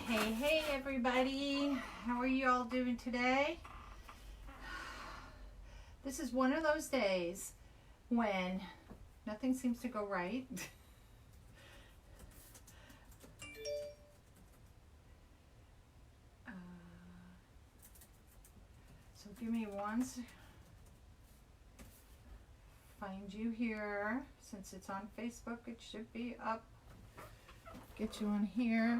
Hey everybody, how are you all doing today? This is one of those days when nothing seems to go right. So give me one find you here. Since it's on Facebook, it should be up. Get you on here.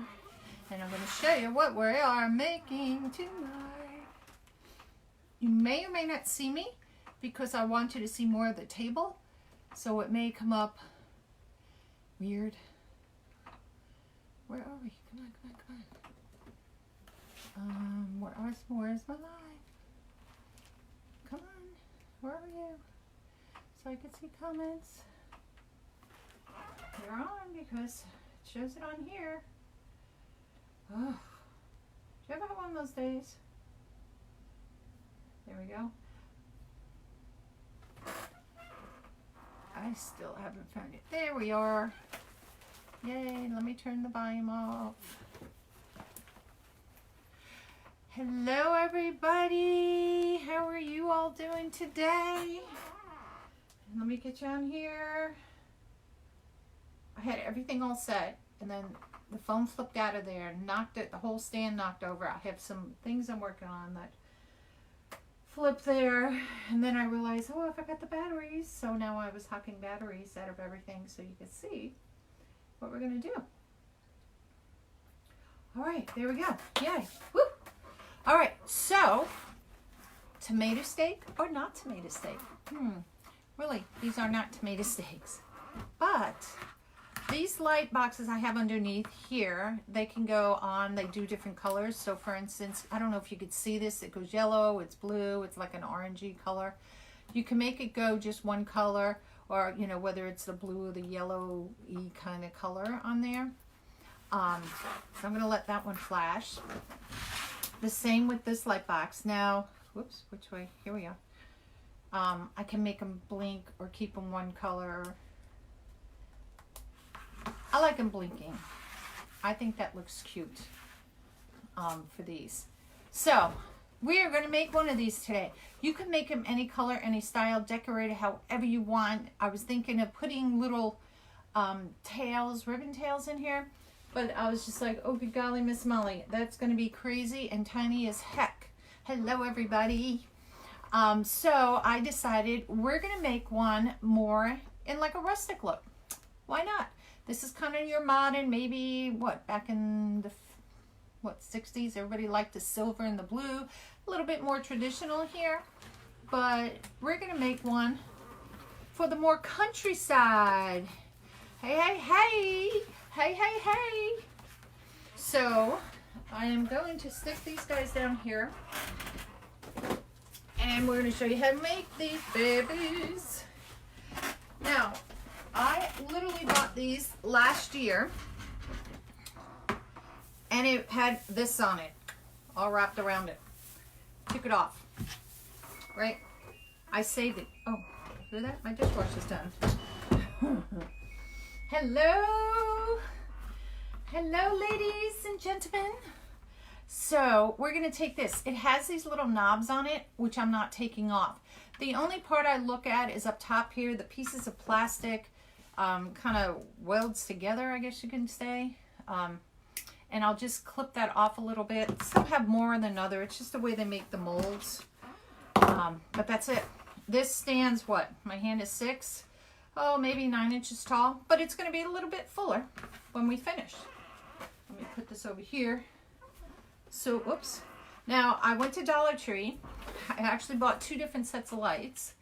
And I'm going to show you what we are making tonight. You may or may not see me because I want you to see more of the table. So it may come up weird. Where are we? Come on. Where's my live? Come on. Where are you? So I can see comments. You're on because it shows it on here. Oh, do you ever have one of those days? There we go. I still haven't found it. There we are. Yay, let me turn the volume off. Hello everybody. How are you all doing today? Let me get you on here. I had everything all set and then the phone flipped out of there, knocked it, the whole stand knocked over. I have some things I'm working on that flipped there, and then I realized, oh, I forgot the batteries. So now I was hucking batteries out of everything so you can see what we're gonna do. All right, there we go. Yay. Woo. All right, so tomato steak or not tomato steak? Really, these are not tomato steaks, but these light boxes I have underneath here, they can go on, they do different colors. So for instance, I don't know if you could see this, it goes yellow, it's blue, it's like an orangey color. You can make it go just one color, or you know, whether it's the blue or the yellow-y kind of color on there. So I'm gonna let that one flash. The same with this light box. Now, whoops, which way? Here we go. I can make them blink or keep them one color. I like them blinking. I think that looks cute for these. So we are going to make one of these today. You can make them any color, any style, decorate it however you want. I was thinking of putting little tails, ribbon tails in here, but I was just like, oh good golly, Miss Molly, that's going to be crazy and tiny as heck. Hello everybody. So I decided we're going to make one more in like a rustic look. Why not? This is kind of your modern, maybe, what, back in the, 60s, everybody liked the silver and the blue. A little bit more traditional here, but we're going to make one for the more countryside. Hey. So, I am going to stick these guys down here, and we're going to show you how to make these babies. Now, I literally bought these last year, and it had this on it, all wrapped around it. Took it off, right? I saved it. Oh, hear that? My dishwasher's done. Hello, ladies and gentlemen. So we're gonna take this. It has these little knobs on it, which I'm not taking off. The only part I look at is up top here, the pieces of plastic. Kind of welds together, I guess you can say. And I'll just clip that off a little bit. Some have more than other. It's just the way they make the molds. But that's it. This stands what? My hand is 6. Oh, maybe 9 inches tall. But it's going to be a little bit fuller when we finish. Let me put this over here. So, oops. Now, I went to Dollar Tree. I actually bought 2 different sets of lights.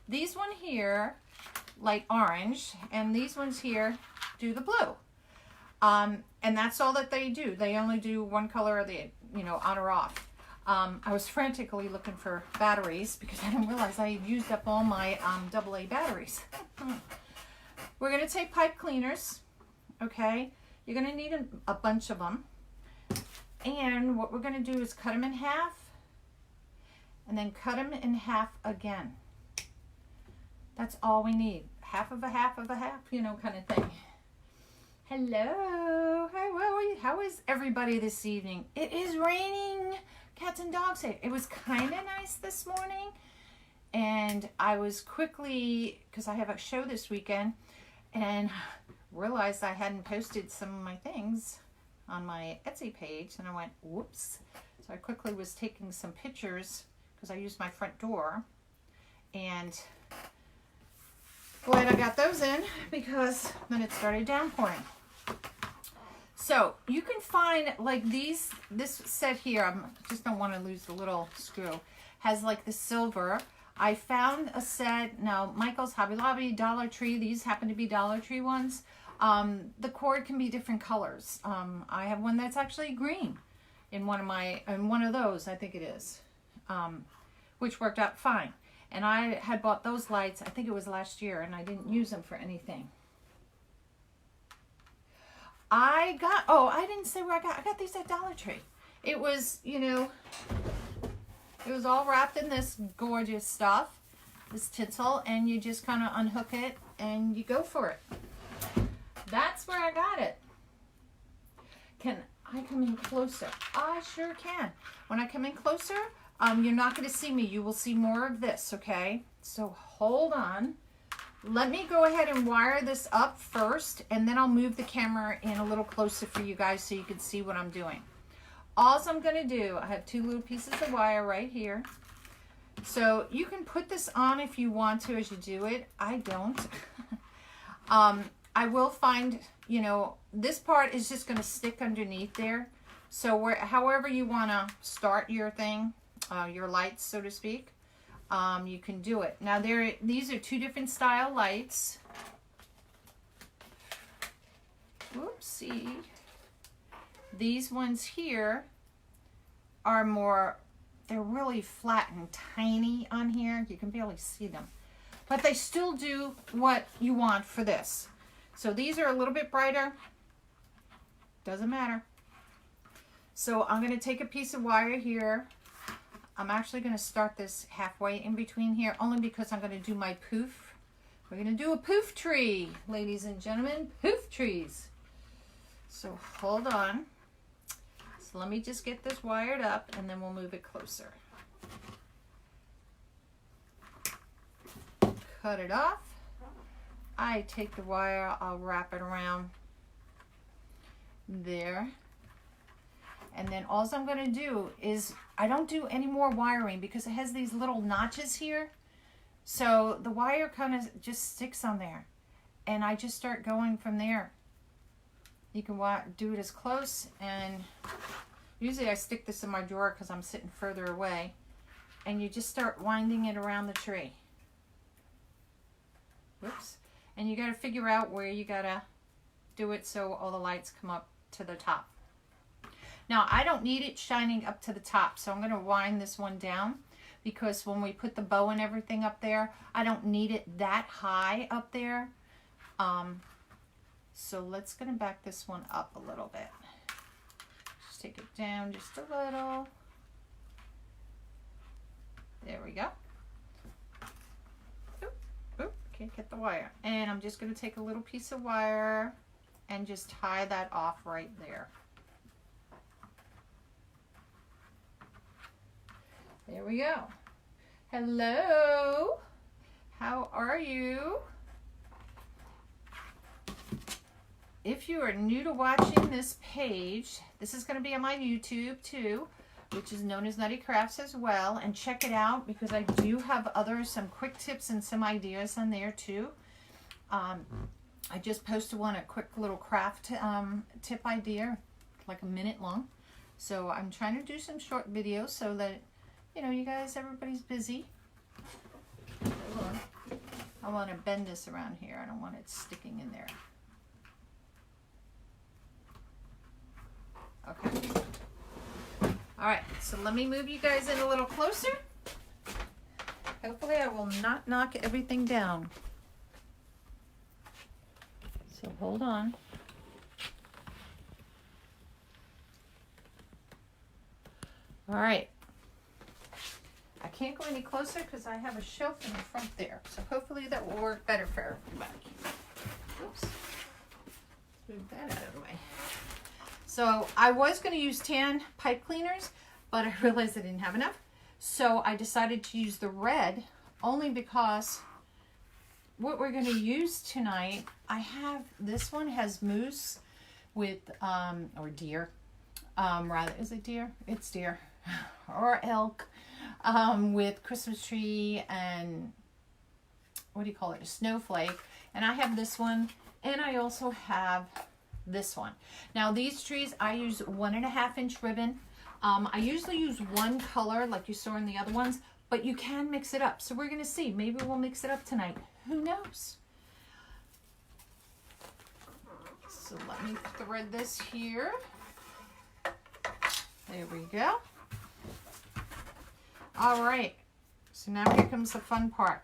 These one here, light orange, and these ones here do the blue. And that's all that they do. They only do one color of the, on or off. I was frantically looking for batteries because I didn't realize I had used up all my AA batteries. We're going to take pipe cleaners, okay? You're going to need a bunch of them. And what we're going to do is cut them in half and then cut them in half again. That's all we need. Half of a half of a half, kind of thing. Hello. Hey, what are you How is everybody this evening? It is raining. Cats and dogs day. It was kind of nice this morning. And I was quickly, because I have a show this weekend, and realized I hadn't posted some of my things on my Etsy page. And I went, whoops. So I quickly was taking some pictures because I used my front door. And glad I got those in because then it started downpouring. So you can find like these, this set here, I just don't want to lose the little screw, has like the silver. I found a set, now Michael's, Hobby Lobby, Dollar Tree, these happen to be Dollar Tree ones. The cord can be different colors. I have one that's actually green in one of those, I think it is, which worked out fine. And I had bought those lights, I think it was last year, and I didn't use them for anything. I didn't say where I got these at Dollar Tree. It was, you know, it was all wrapped in this gorgeous stuff, this tinsel, and you just kind of unhook it and you go for it. That's where I got it. Can I come in closer? I sure can. When I come in closer, you're not going to see me. You will see more of this, okay? So hold on. Let me go ahead and wire this up first, and then I'll move the camera in a little closer for you guys so you can see what I'm doing. All I'm going to do, I have two little pieces of wire right here. So you can put this on if you want to as you do it. I don't. I will find, you know, this part is just going to stick underneath there. So however you want to start your thing, your lights, so to speak, you can do it. Now these are two different style lights. Whoopsie. These ones here are more, they're really flat and tiny on here. You can barely see them. But they still do what you want for this. So these are a little bit brighter. Doesn't matter. So I'm going to take a piece of wire here. I'm actually going to start this halfway in between here, only because I'm going to do my poof. We're going to do a poof tree, ladies and gentlemen. Poof trees. So hold on. So let me just get this wired up, and then we'll move it closer. Cut it off. I take the wire, I'll wrap it around there. And then all I'm going to do is, I don't do any more wiring because it has these little notches here. So the wire kind of just sticks on there. And I just start going from there. You can do it as close, and usually I stick this in my drawer because I'm sitting further away. And you just start winding it around the tree. Whoops. And you got to figure out where you got to do it so all the lights come up to the top. Now, I don't need it shining up to the top, so I'm going to wind this one down because when we put the bow and everything up there, I don't need it that high up there. So let's going to back this one up a little bit. Just take it down just a little. There we go. Oop, oop, can't get the wire. And I'm just going to take a little piece of wire and just tie that off right there. There we go. Hello. How are you? If you are new to watching this page, this is going to be on my YouTube too, which is known as Nutty Crafts as well. And check it out because I do have some quick tips and some ideas on there too. I just posted a quick little craft tip idea, like a minute long. So I'm trying to do some short videos so that, you know, you guys, everybody's busy. Hold on. I want to bend this around here. I don't want it sticking in there. Okay. All right, so let me move you guys in a little closer. Hopefully I will not knock everything down. So hold on. All right. I can't go any closer because I have a shelf in the front there. So hopefully that will work better for everybody. Oops. Move that out of the way. So I was going to use tan pipe cleaners, but I realized I didn't have enough. So I decided to use the red only because what we're going to use tonight, I have, this one has moose with, or deer, rather, is it deer? It's deer. Or elk, with Christmas tree and, what do you call it, a snowflake. And I have this one, and I also have this one. Now these trees, I use 1.5 inch ribbon. I usually use one color like you saw in the other ones, but you can mix it up. So we're going to see. Maybe we'll mix it up tonight. Who knows? So let me thread this here. There we go. All right. So now here comes the fun part.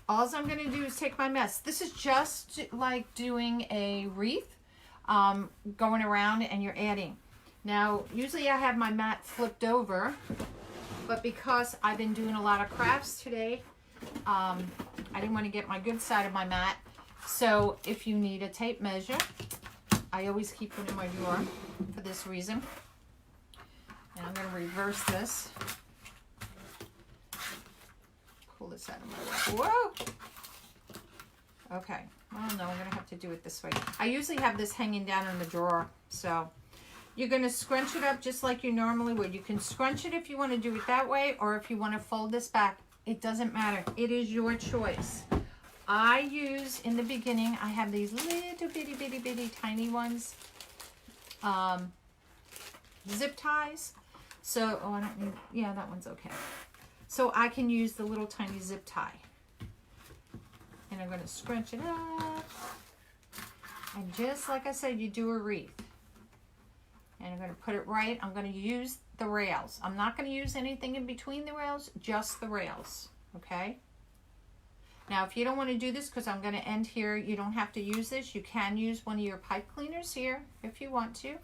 All I'm going to do is take my mess. This is just like doing a wreath, going around and you're adding. Now, usually I have my mat flipped over, but because I've been doing a lot of crafts today, I didn't want to get my good side of my mat. So if you need a tape measure, I always keep it in my drawer for this reason. And I'm going to reverse this. Pull this out of my way. Whoa! Okay. Well, no, I'm going to have to do it this way. I usually have this hanging down in the drawer. So you're going to scrunch it up just like you normally would. You can scrunch it if you want to do it that way, or if you want to fold this back. It doesn't matter. It is your choice. I use, in the beginning, I have these little bitty tiny ones. Zip ties. So, oh, I don't need, yeah, that one's okay. So I can use the little tiny zip tie. And I'm going to scrunch it up. And just like I said, you do a wreath. And I'm going to put it right. I'm going to use the rails. I'm not going to use anything in between the rails, just the rails. Okay? Now, if you don't want to do this, because I'm going to end here, you don't have to use this. You can use one of your pipe cleaners here if you want to.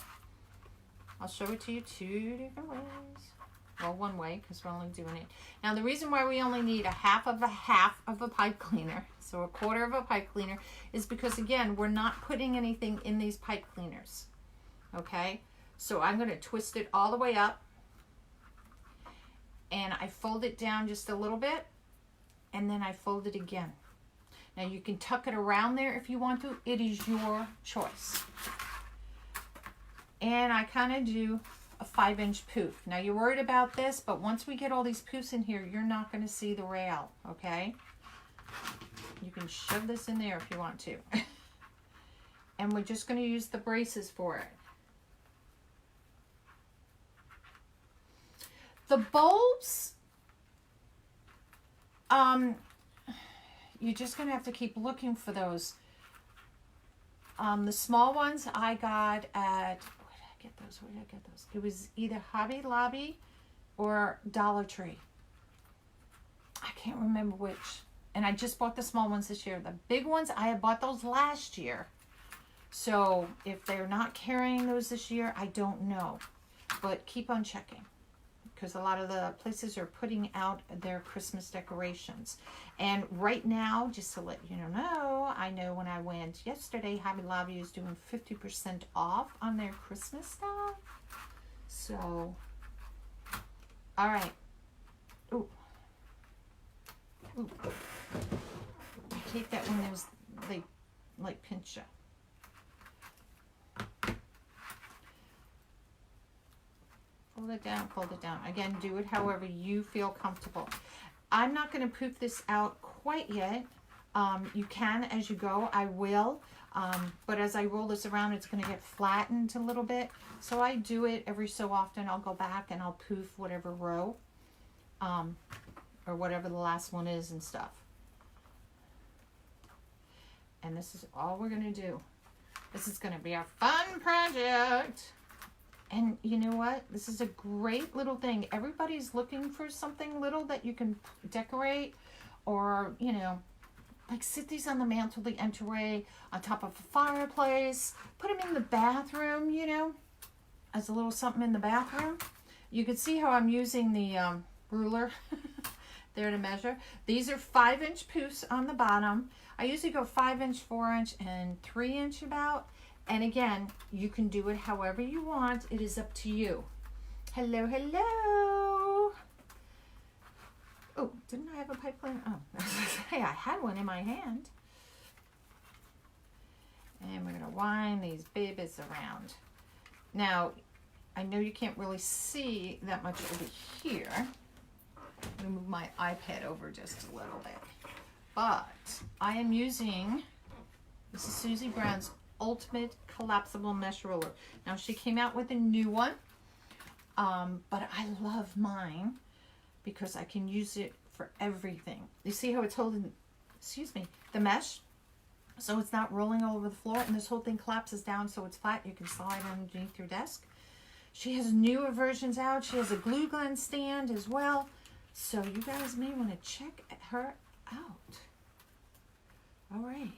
I'll show it to you 2 different ways. Well, one way, because we're only doing it. Now, the reason why we only need a half of a pipe cleaner, so 1/4 of a pipe cleaner, is because, again, we're not putting anything in these pipe cleaners. Okay? So I'm going to twist it all the way up. And I fold it down just a little bit. And then I fold it again. Now, you can tuck it around there if you want to. It is your choice. And I kind of do a 5-inch poof. Now, you're worried about this, but once we get all these poofs in here, you're not going to see the rail, okay? You can shove this in there if you want to. And we're just going to use the braces for it. The bulbs, you're just going to have to keep looking for those. The small ones I got at, where did I get those? It was either Hobby Lobby or Dollar Tree. I can't remember which. And I just bought the small ones this year. The big ones, I had bought those last year. So if they're not carrying those this year, I don't know. But keep on checking, because a lot of the places are putting out their Christmas decorations. And right now, just to let you know, I know when I went yesterday, Hobby Lobby is doing 50% off on their Christmas stuff. So, all right. Ooh. Ooh. I hate that when they like pinch you. Fold it down, fold it down. Again, do it however you feel comfortable. I'm not going to poof this out quite yet. You can as you go. I will. But as I roll this around, it's going to get flattened a little bit. So I do it every so often. I'll go back and I'll poof whatever row. Or whatever the last one is and stuff. And this is all we're going to do. This is going to be a fun project. And you know what? This is a great little thing. Everybody's looking for something little that you can decorate, or, like sit these on the mantle, the entryway, on top of a fireplace. Put them in the bathroom, as a little something in the bathroom. You can see how I'm using the ruler there to measure. These are 5-inch poofs on the bottom. I usually go 5-inch, 4-inch, and 3-inch about. And again, you can do it however you want. It is up to you. Hello, hello. Oh, didn't I have a pipe cleaner? Oh, hey, I had one in my hand. And we're gonna wind these babies around. Now, I know you can't really see that much over here. I'm gonna move my iPad over just a little bit. But I am using, this is Susie Brown's Ultimate Collapsible Mesh Roller. Now she came out with a new one, but I love mine because I can use it for everything. You see how it's holding, excuse me, the mesh? So it's not rolling all over the floor, and this whole thing collapses down so it's flat. You can slide underneath your desk. She has newer versions out. She has a glue gun stand as well. So you guys may want to check her out. All right.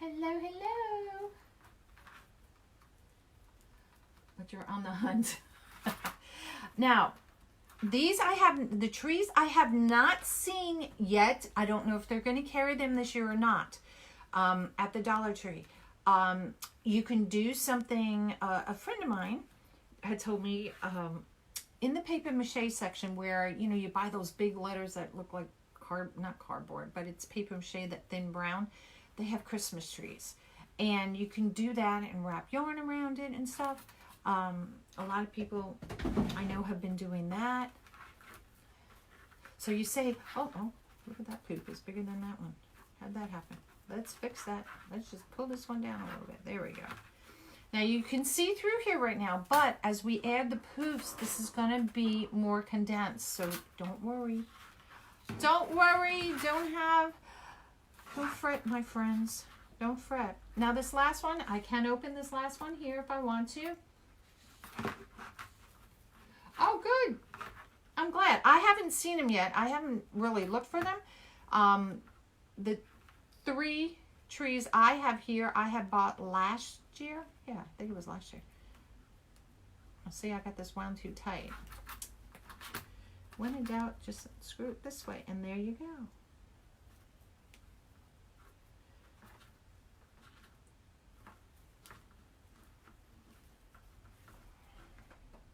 Hello, hello. But you're on the hunt. Now, these the trees I have not seen yet. I don't know if they're going to carry them this year or not at the Dollar Tree. You can do something, a friend of mine had told me in the paper mache section where, you know, you buy those big letters that look like not cardboard, but it's paper mache, that thin brown. They have Christmas trees. And you can do that and wrap yarn around it and stuff. A lot of people I know have been doing that. So you say, oh, look at that poop. It's bigger than that one. How'd that happen? Let's fix that. Let's just pull this one down a little bit. There we go. Now you can see through here right now, but as we add the poofs, this is going to be more condensed. So don't worry. Don't worry. Don't fret, my friends. Don't fret. Now this last one, I can open this last one here if I want to. Oh, good. I'm glad. I haven't seen them yet. I haven't really looked for them. The 3 trees I have here, I had bought last year. Yeah, I think it was last year. I'll see, I got this wound too tight. When in doubt, just screw it this way, and there you go.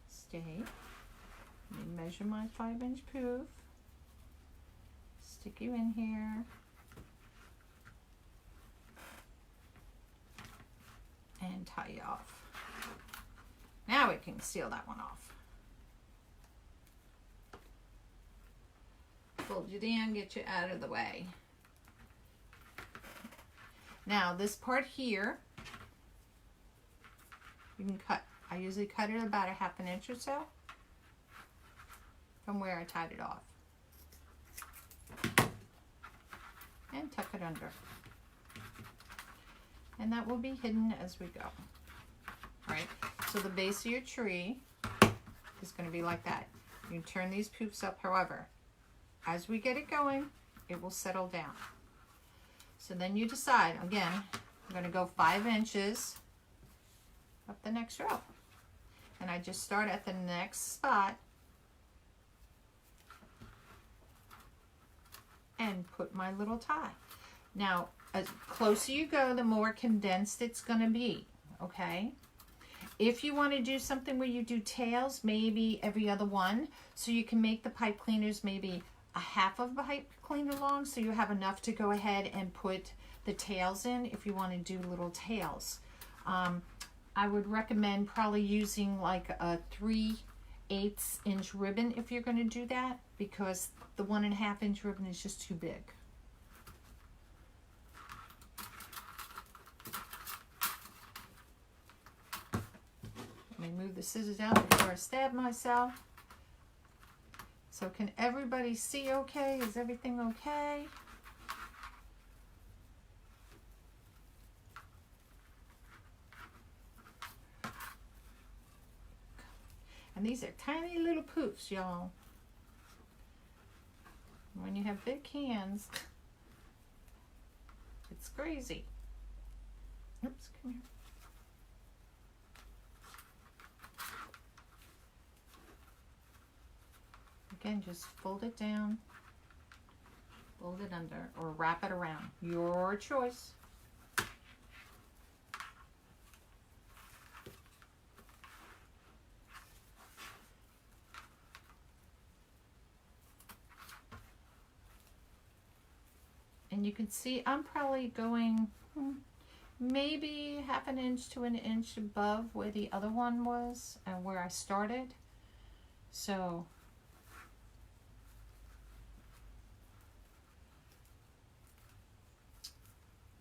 Stay. Let me measure my 5-inch poof. Stick you in here. And tie you off. Now we can seal that one off. Fold you down, get you out of the way. Now this part here, you can cut. I usually cut it about 1/2 inch or so from where I tied it off. And tuck it under. And that will be hidden as we go. All right, so the base of your tree is going to be like that. You can turn these poofs up, however, as we get it going, it will settle down. So then you decide, again, I'm going to go 5 inches up the next row. And I just start at the next spot and put my little tie. Now, as closer you go, the more condensed it's going to be, okay? If you want to do something where you do tails, maybe every other one, so you can make the pipe cleaners maybe 1/2 of a pipe cleaner long, so you have enough to go ahead and put the tails in if you want to do little tails. I would recommend probably using like a 3/8 inch ribbon if you're going to do that, because the 1.5 inch ribbon is just too big. Let me move the scissors out before I stab myself. So can everybody see okay? Is everything okay? And these are tiny little poofs, y'all. When you have big hands, it's crazy. Oops, come here. Again, just fold it down, fold it under, or wrap it around. Your choice. And you can see I'm probably going maybe half an inch to an inch above where the other one was and where I started. So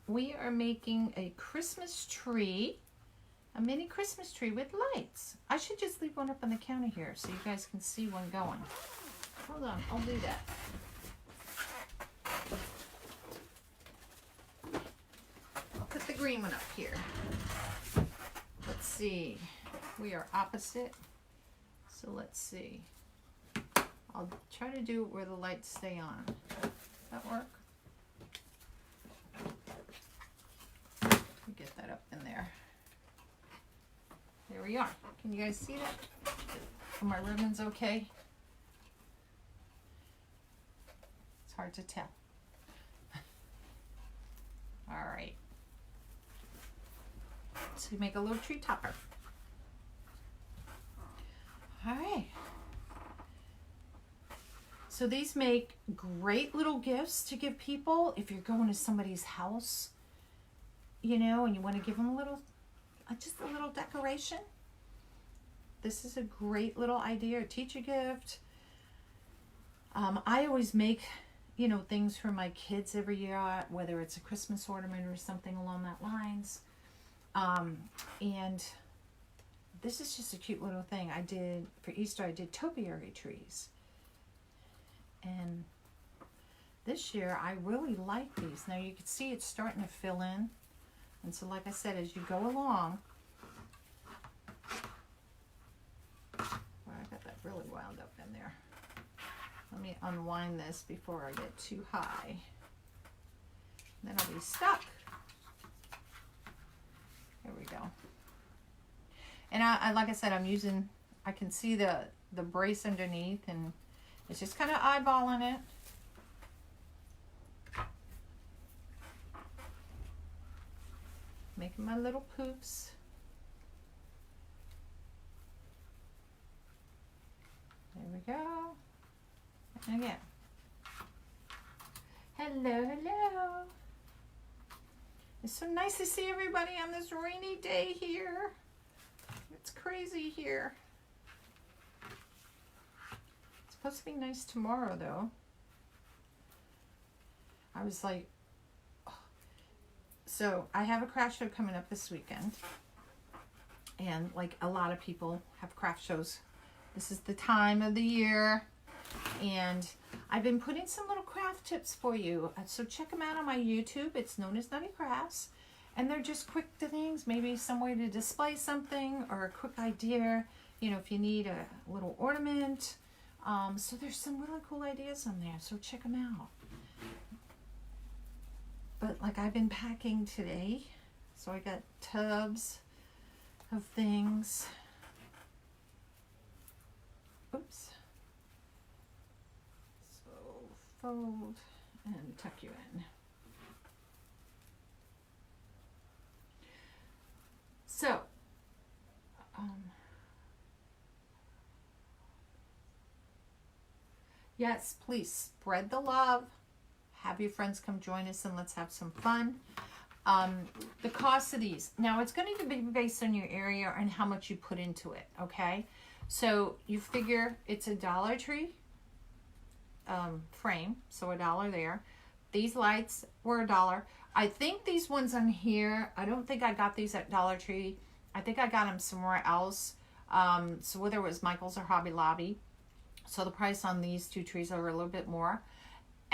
we are making a Christmas tree, a mini Christmas tree with lights. I should just leave one up on the counter here so you guys can see one going. Hold on, I'll do that. I'll put the green one up here. Let's see. We are opposite. So let's see. I'll try to do it where the lights stay on. Does that work? Get that up in there. There we are. Can you guys see that? Are my ribbons okay? It's hard to tell. All right. So you make a little tree topper. All right. So these make great little gifts to give people if you're going to somebody's house, you know, and you want to give them a little, just a little decoration. This is a great little idea, a teacher gift. I always make, you know, things for my kids every year, whether it's a Christmas ornament or something along that lines. And this is just a cute little thing. I did, for Easter, I did topiary trees. And this year, I really like these. Now you can see it's starting to fill in. And so, like I said, as you go along, I got that really wound up in there. Let me unwind this before I get too high. Then I'll be stuck. There we go. And I like I said, I'm using, I can see the brace underneath, and it's just kind of eyeballing it. Making my little poofs. There we go. And again. Hello, hello. It's so nice to see everybody on this rainy day here. It's crazy here. It's supposed to be nice tomorrow, though. I was like, so I have a craft show coming up this weekend, and like a lot of people have craft shows. This is the time of the year, and I've been putting some little craft tips for you. So check them out on my YouTube. It's known as Nutty Crafts, and they're just quick things, maybe some way to display something or a quick idea. You know, if you need a little ornament. So there's some really cool ideas on there. So check them out. But like I've been packing today, so I got tubs of things. Oops. So fold and tuck you in. So, yes, please spread the love. Have your friends come join us and let's have some fun. The cost of these. Now, it's going to be based on your area and how much you put into it, okay? So, you figure it's a Dollar Tree frame, so $1 there. These lights were $1. I think these ones on here, I don't think I got these at Dollar Tree. I think I got them somewhere else. So, whether it was Michael's or Hobby Lobby. So, the price on these two trees are a little bit more.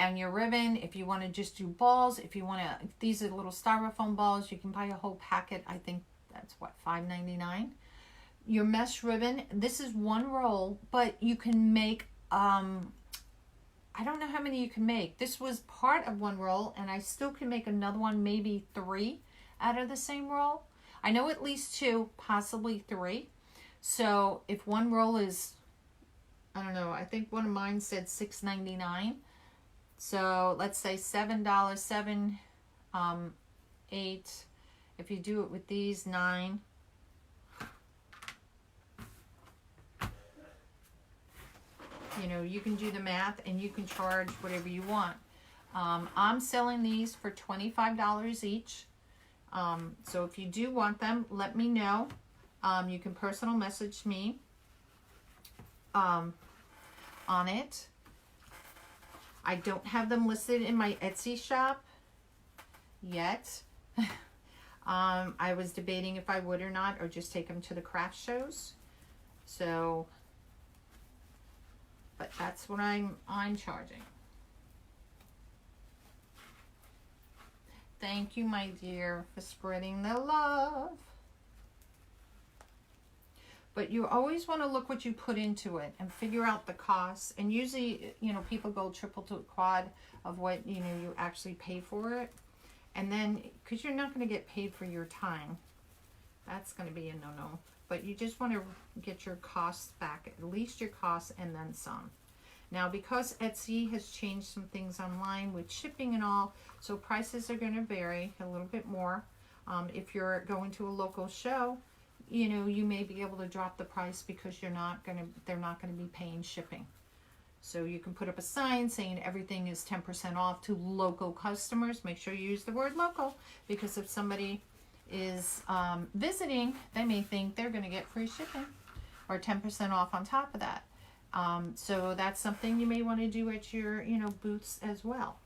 And your ribbon, if you want to just do balls, if you want to, if these are little styrofoam balls, you can buy a whole packet. I think that's what, $5.99. Your mesh ribbon, this is one roll, but you can make, I don't know how many you can make. This was part of one roll, and I still can make another one, maybe 3 out of the same roll. I know at least 2, possibly 3. So if one roll is, I don't know, I think one of mine said $6.99. So let's say $7, 7, 8. If you do it with these, 9. You know, you can do the math and you can charge whatever you want. I'm selling these for $25 each. So if you do want them, let me know. You can personal message me on it. I don't have them listed in my Etsy shop yet. I was debating if I would or not, or just take them to the craft shows. So, but that's what I'm charging. Thank you, my dear, for spreading the love. But you always want to look what you put into it and figure out the costs. And usually, you know, people go triple to quad of what, you know, you actually pay for it. And then, because you're not going to get paid for your time. That's going to be a no-no. But you just want to get your costs back, at least your costs and then some. Now, because Etsy has changed some things online with shipping and all, so prices are going to vary a little bit more. If you're going to a local show, you know, you may be able to drop the price because they're not going to be paying shipping. So you can put up a sign saying everything is 10% off to local customers. Make sure you use the word local, because if somebody is visiting, they may think they're going to get free shipping or 10% off on top of that. So that's something you may want to do at your, you know, booths as well.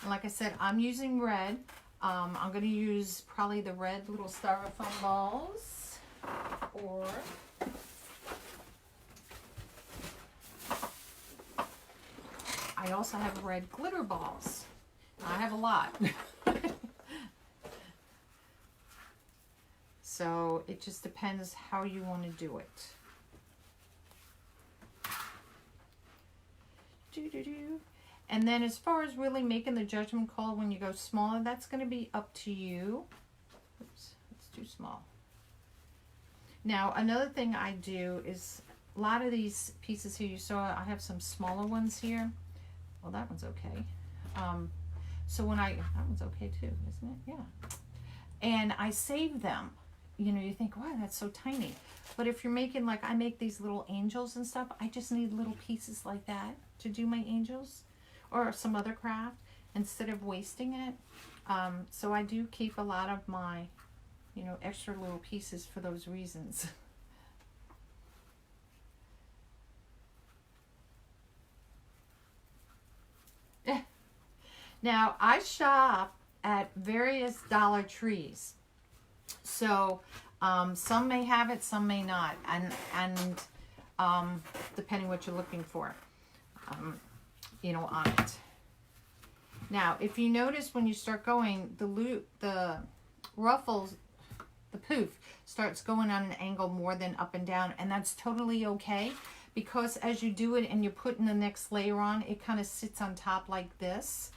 Like I said, I'm using red. I'm going to use probably the red little styrofoam balls, or I also have red glitter balls. I have a lot. So it just depends how you want to do it. And then as far as really making the judgment call when you go smaller, that's going to be up to you. Oops, it's too small. Now, another thing I do is a lot of these pieces here you saw, I have some smaller ones here. Well, that one's okay. So when that one's okay too, isn't it? Yeah. And I save them. You know, you think, wow, that's so tiny. But if you're making, like I make these little angels and stuff, I just need little pieces like that to do my angels or some other craft instead of wasting it. So I do keep a lot of my, you know, extra little pieces for those reasons. Now, I shop at various Dollar Trees. So some may have it, some may not, and depending what you're looking for, you know, on it. Now, if you notice when you start going, the ruffles, the poof starts going on an angle more than up and down, and that's totally okay, because as you do it and you're putting the next layer on, it kind of sits on top like this,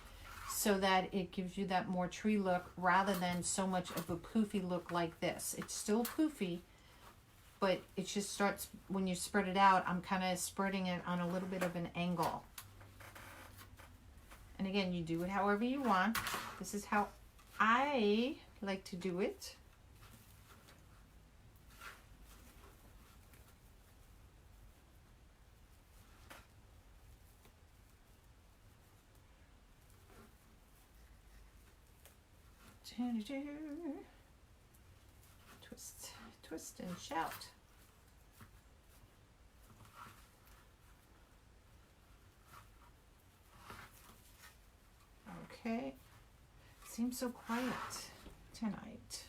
so that it gives you that more tree look rather than so much of a poofy look like this. It's still poofy, but it just starts, when you spread it out, I'm kind of spreading it on a little bit of an angle. And again, you do it however you want. This is how I like to do it. Twist, twist and shout. Okay, seems so quiet tonight.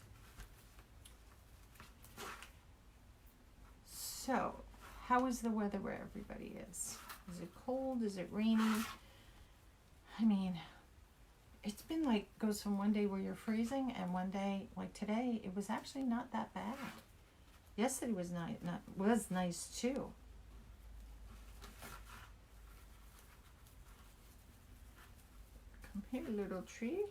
So, how is the weather where everybody is? Is it cold? Is it rainy? I mean, it's been like, goes from one day where you're freezing, and one day, like today, it was actually not that bad. Yesterday was was nice too. Come here, little tree.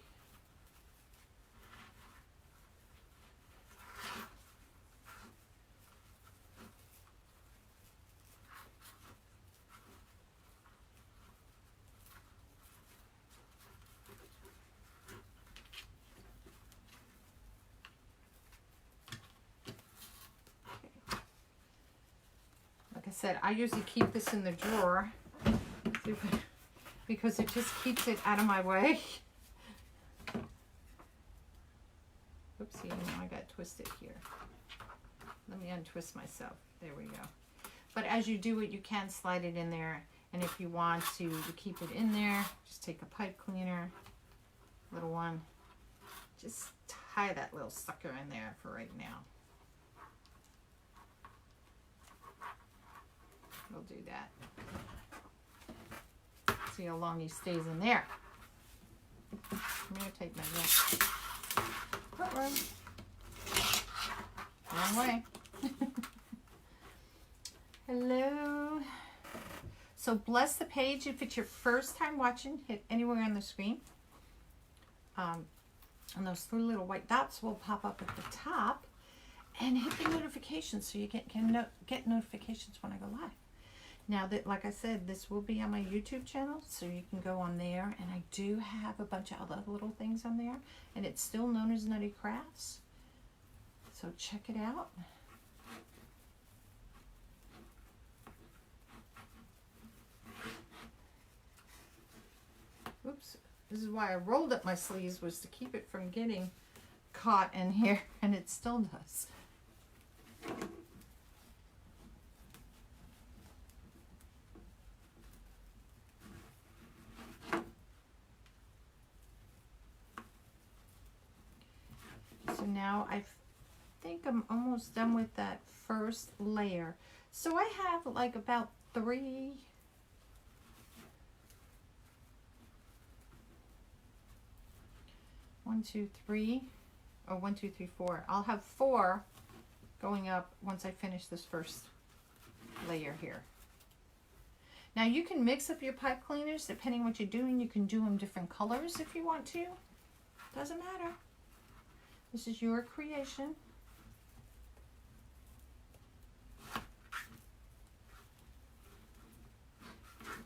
said, I usually keep this in the drawer because it just keeps it out of my way. Oopsie, I got twisted here. Let me untwist myself. There we go. But as you do it, you can slide it in there. And if you want to keep it in there, just take a pipe cleaner, little one. Just tie that little sucker in there for right now. We'll do that. See how long he stays in there. I'm going to take my room. Wrong way. Hello. So bless the page. If it's your first time watching, hit anywhere on the screen. And those 3 little white dots will pop up at the top. And hit the notifications so you can get notifications when I go live. Now, that, like I said, this will be on my YouTube channel, so you can go on there. And I do have a bunch of other little things on there. And it's still known as Nutty Crafts. So check it out. Oops. This is why I rolled up my sleeves, was to keep it from getting caught in here. And it still does. So now I think I'm almost done with that first layer. So I have like about 3. 1, 2, 3. Oh, 1, 2, 3, 4. I'll have 4 going up once I finish this first layer here. Now you can mix up your pipe cleaners depending what you're doing. You can do them different colors if you want to. Doesn't matter. This is your creation.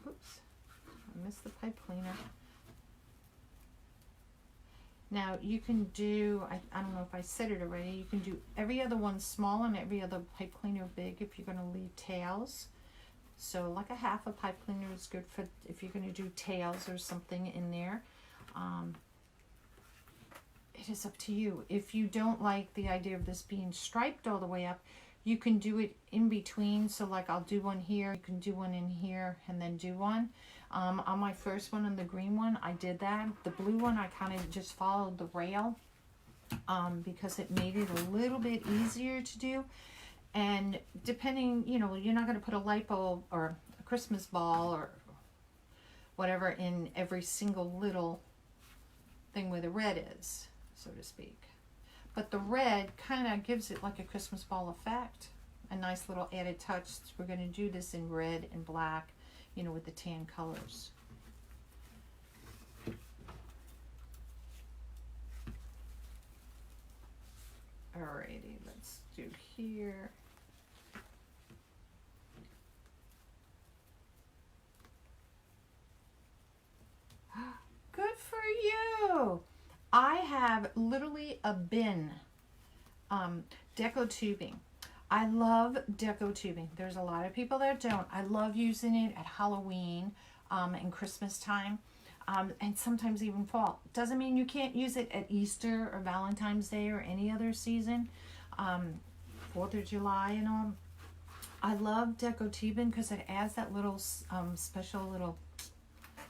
Oops, I missed the pipe cleaner. Now you can do, I don't know if I said it already, you can do every other one small and every other pipe cleaner big if you're going to leave tails. So like a half a pipe cleaner is good for if you're going to do tails or something in there. It is up to you. If you don't like the idea of this being striped all the way up, you can do it in between. So like I'll do one here, you can do one in here and then do one. On my first one, on the green one, I did that. The blue one, I kind of just followed the rail because it made it a little bit easier to do. And depending, you know, you're not going to put a light bulb or a Christmas ball or whatever in every single little thing where the red is, so to speak. But the red kind of gives it like a Christmas ball effect. A nice little added touch. We're going to do this in red and black, you know, with the tan colors. Alrighty, let's do here. Good for you. I have literally a bin, deco tubing. I love deco tubing. There's a lot of people that don't. I love using it at Halloween and Christmas time, and sometimes even fall. Doesn't mean you can't use it at Easter or Valentine's Day or any other season, 4th of July and all. I love deco tubing because it adds that little special little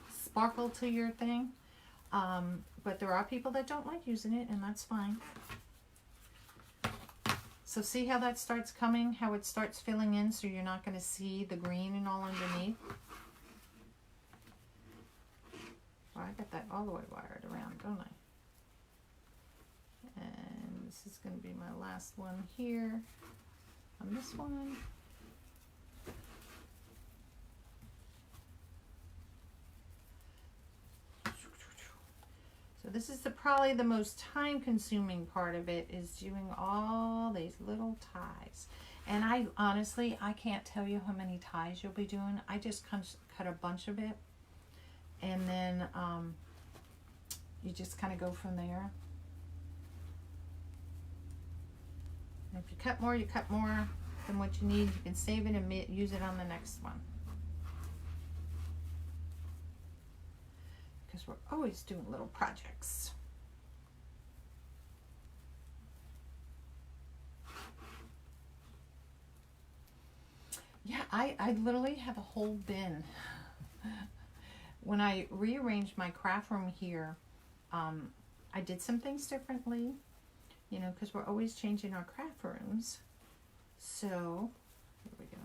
sparkle to your thing. But there are people that don't like using it, and that's fine. So see how that starts coming, how it starts filling in, so you're not going to see the green and all underneath. Well, I got that all the way wired around, don't I? And this is going to be my last one here on this one. So this is probably the most time-consuming part of it, is doing all these little ties. And I honestly, I can't tell you how many ties you'll be doing. I just cut a bunch of it, and then you just kind of go from there. And if you cut more, you cut more. than what you need, you can save it and use it on the next one. Because we're always doing little projects. Yeah, I literally have a whole bin. When I rearranged my craft room here, I did some things differently, you know, because we're always changing our craft rooms. So, here we go.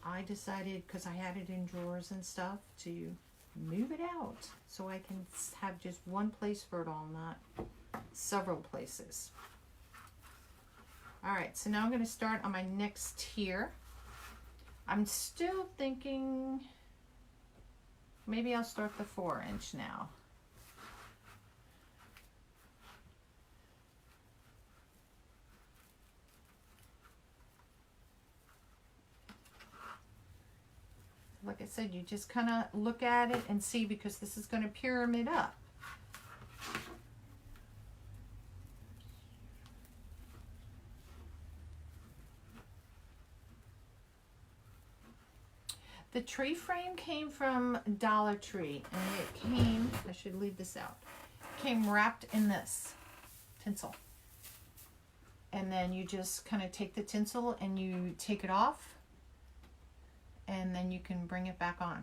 I decided, because I had it in drawers and stuff, to move it out so I can have just one place for it all, not several places. All right, so now I'm going to start on my next tier. I'm still thinking maybe I'll start the 4-inch now. Like I said, you just kind of look at it and see, because this is going to pyramid up. The tree frame came from Dollar Tree, and it came, I should leave this out, came wrapped in this tinsel. And then you just kind of take the tinsel and you take it off, and then you can bring it back on.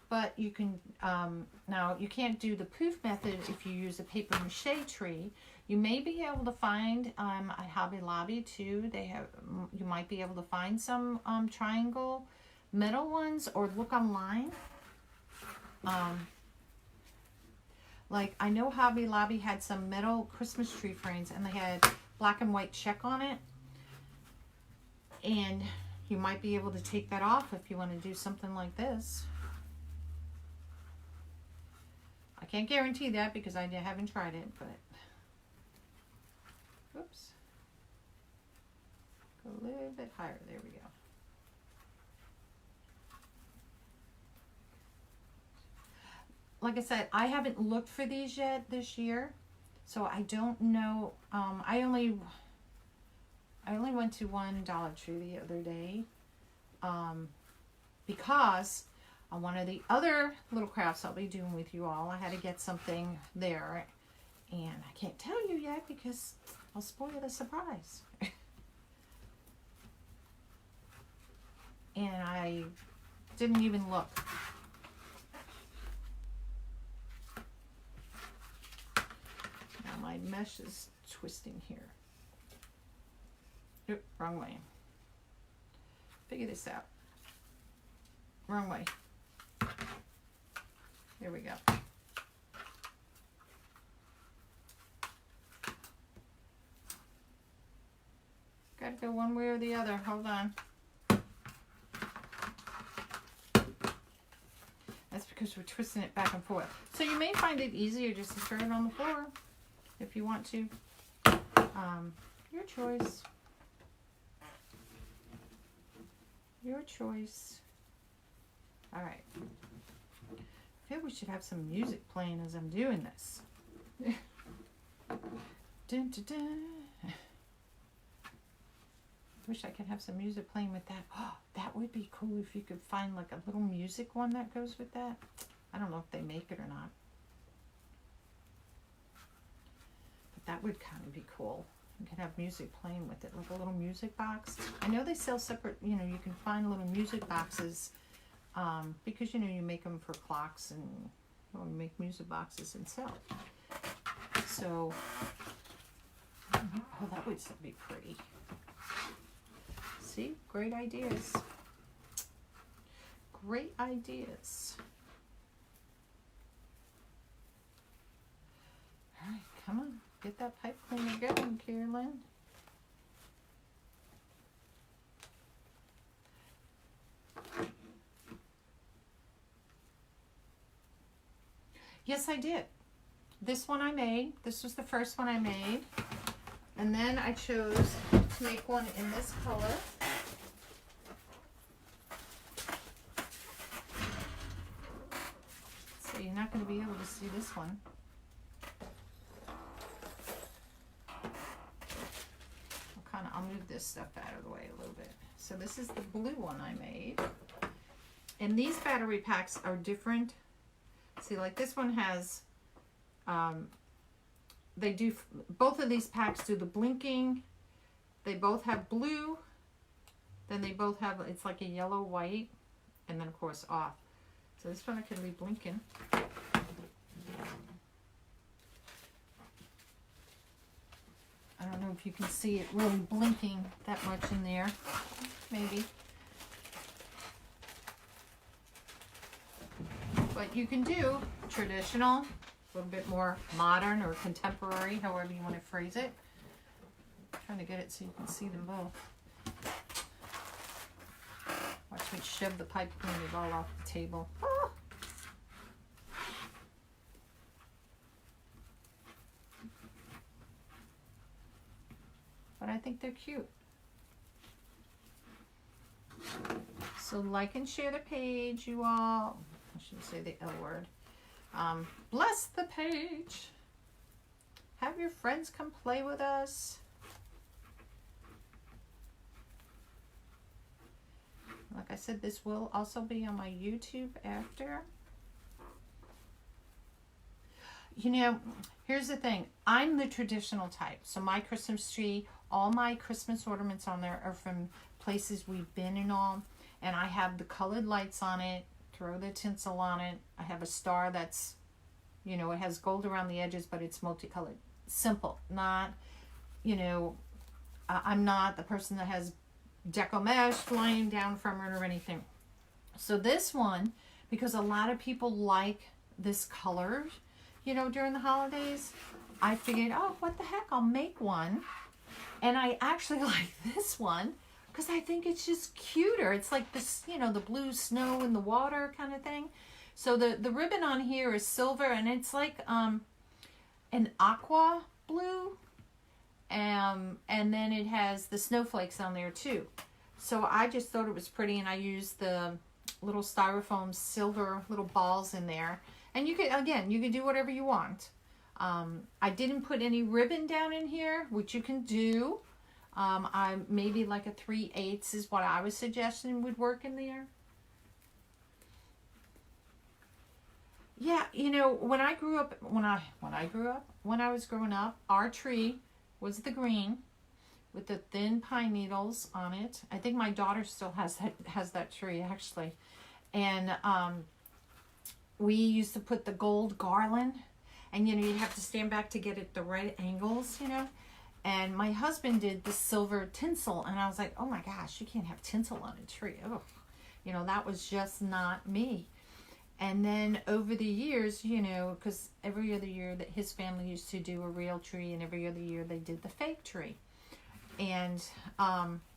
But you can, now you can't do the poof method if you use a paper mache tree. You may be able to find at Hobby Lobby too. They have, you might be able to find some triangle metal ones, or look online. Like I know Hobby Lobby had some metal Christmas tree frames, and they had black and white check on it. And you might be able to take that off if you want to do something like this. I can't guarantee that because I haven't tried it, but whoops. Go a little bit higher. There we go. Like I said, I haven't looked for these yet this year, so I don't know. I only went to one Dollar Tree the other day because on one of the other little crafts I'll be doing with you all, I had to get something there, and I can't tell you yet because I'll spoil the surprise. And I didn't even look. Now my mesh is twisting here. Oop, wrong way. Figure this out. Wrong way. There we go. Gotta go one way or the other. Hold on. That's because we're twisting it back and forth. So you may find it easier just to start it on the floor if you want to. Your choice. Your choice. All right. I feel we should have some music playing as I'm doing this. Dun, dun, dun. Wish I could have some music playing with that. Oh, that would be cool if you could find like a little music one that goes with that. I don't know if they make it or not. But that would kind of be cool. You can have music playing with it, like a little music box. I know they sell separate, you know, you can find little music boxes because, you know, you make them for clocks and you make music boxes and sell. So, oh, that would be pretty. See, great ideas. Great ideas. All right, come on. Get that pipe cleaner going, Carolyn. Yes, I did. This one I made. This was the first one I made. And then I chose to make one in this color. So you're not not going to be able to see this one. I'll move this stuff out of the way a little bit. So this is the blue one I made. And these battery packs are different. See, like this one has, both of these packs do the blinking. They both have blue. Then they both have, it's like a yellow, white, and then of course off. So this one I could be blinking. I don't know if you can see it really blinking that much in there. Maybe. But you can do traditional, a little bit more modern or contemporary, however you want to phrase it. I'm trying to get it so you can see them both. Watch me shove the pipe cleaner all off the table. Ah! But I think they're cute. So like and share the page, you all. I shouldn't say the L word. Bless the page. Have your friends come play with us. Like I said, this will also be on my YouTube after. You know, here's the thing. I'm the traditional type. So my Christmas tree, all my Christmas ornaments on there are from places we've been and all. And I have the colored lights on it. Throw the tinsel on it. I have a star that's, you know, it has gold around the edges, but it's multicolored. Simple. Not, you know, I'm not the person that has deco mesh flying down from it or anything. So this one, because a lot of people like this color, you know, during the holidays, I figured, oh, what the heck, I'll make one. And I actually like this one because I think it's just cuter. It's like this, you know, the blue snow in the water kind of thing. So the ribbon on here is silver, and it's like an aqua blue. And then it has the snowflakes on there too. So I just thought it was pretty, and I used the little styrofoam silver little balls in there. And you could, again, you can do whatever you want. I didn't put any ribbon down in here, which you can do. I maybe like a 3/8 is what I was suggesting would work in there. Yeah, you know, when I was growing up, our tree was the green with the thin pine needles on it. I think my daughter still has that tree actually. And we used to put the gold garland, and you know, you'd have to stand back to get it the right angles, you know. And my husband did the silver tinsel, and I was like, oh my gosh, you can't have tinsel on a tree. Oh, you know, that was just not me. And then over the years, you know, because every other year that his family used to do a real tree, and every other year they did the fake tree. And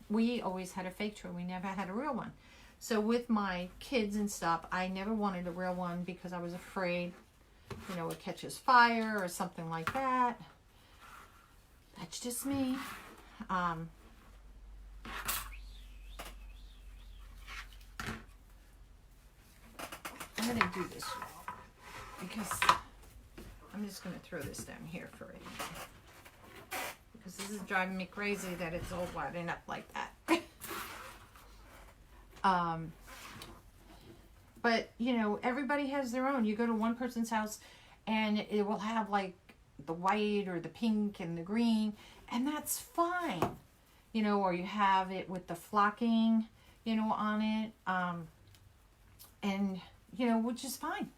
we always had a fake tree. We never had a real one. So with my kids and stuff, I never wanted a real one because I was afraid, you know, it catches fire or something like that. That's just me. I'm going to do this because I'm just going to throw this down here for right now. Because this is driving me crazy that it's all winding up like that. But, you know, everybody has their own. You go to one person's house and it will have like the white or the pink and the green, and that's fine. You know, or you have it with the flocking, you know, on it. And, you know, which is fine.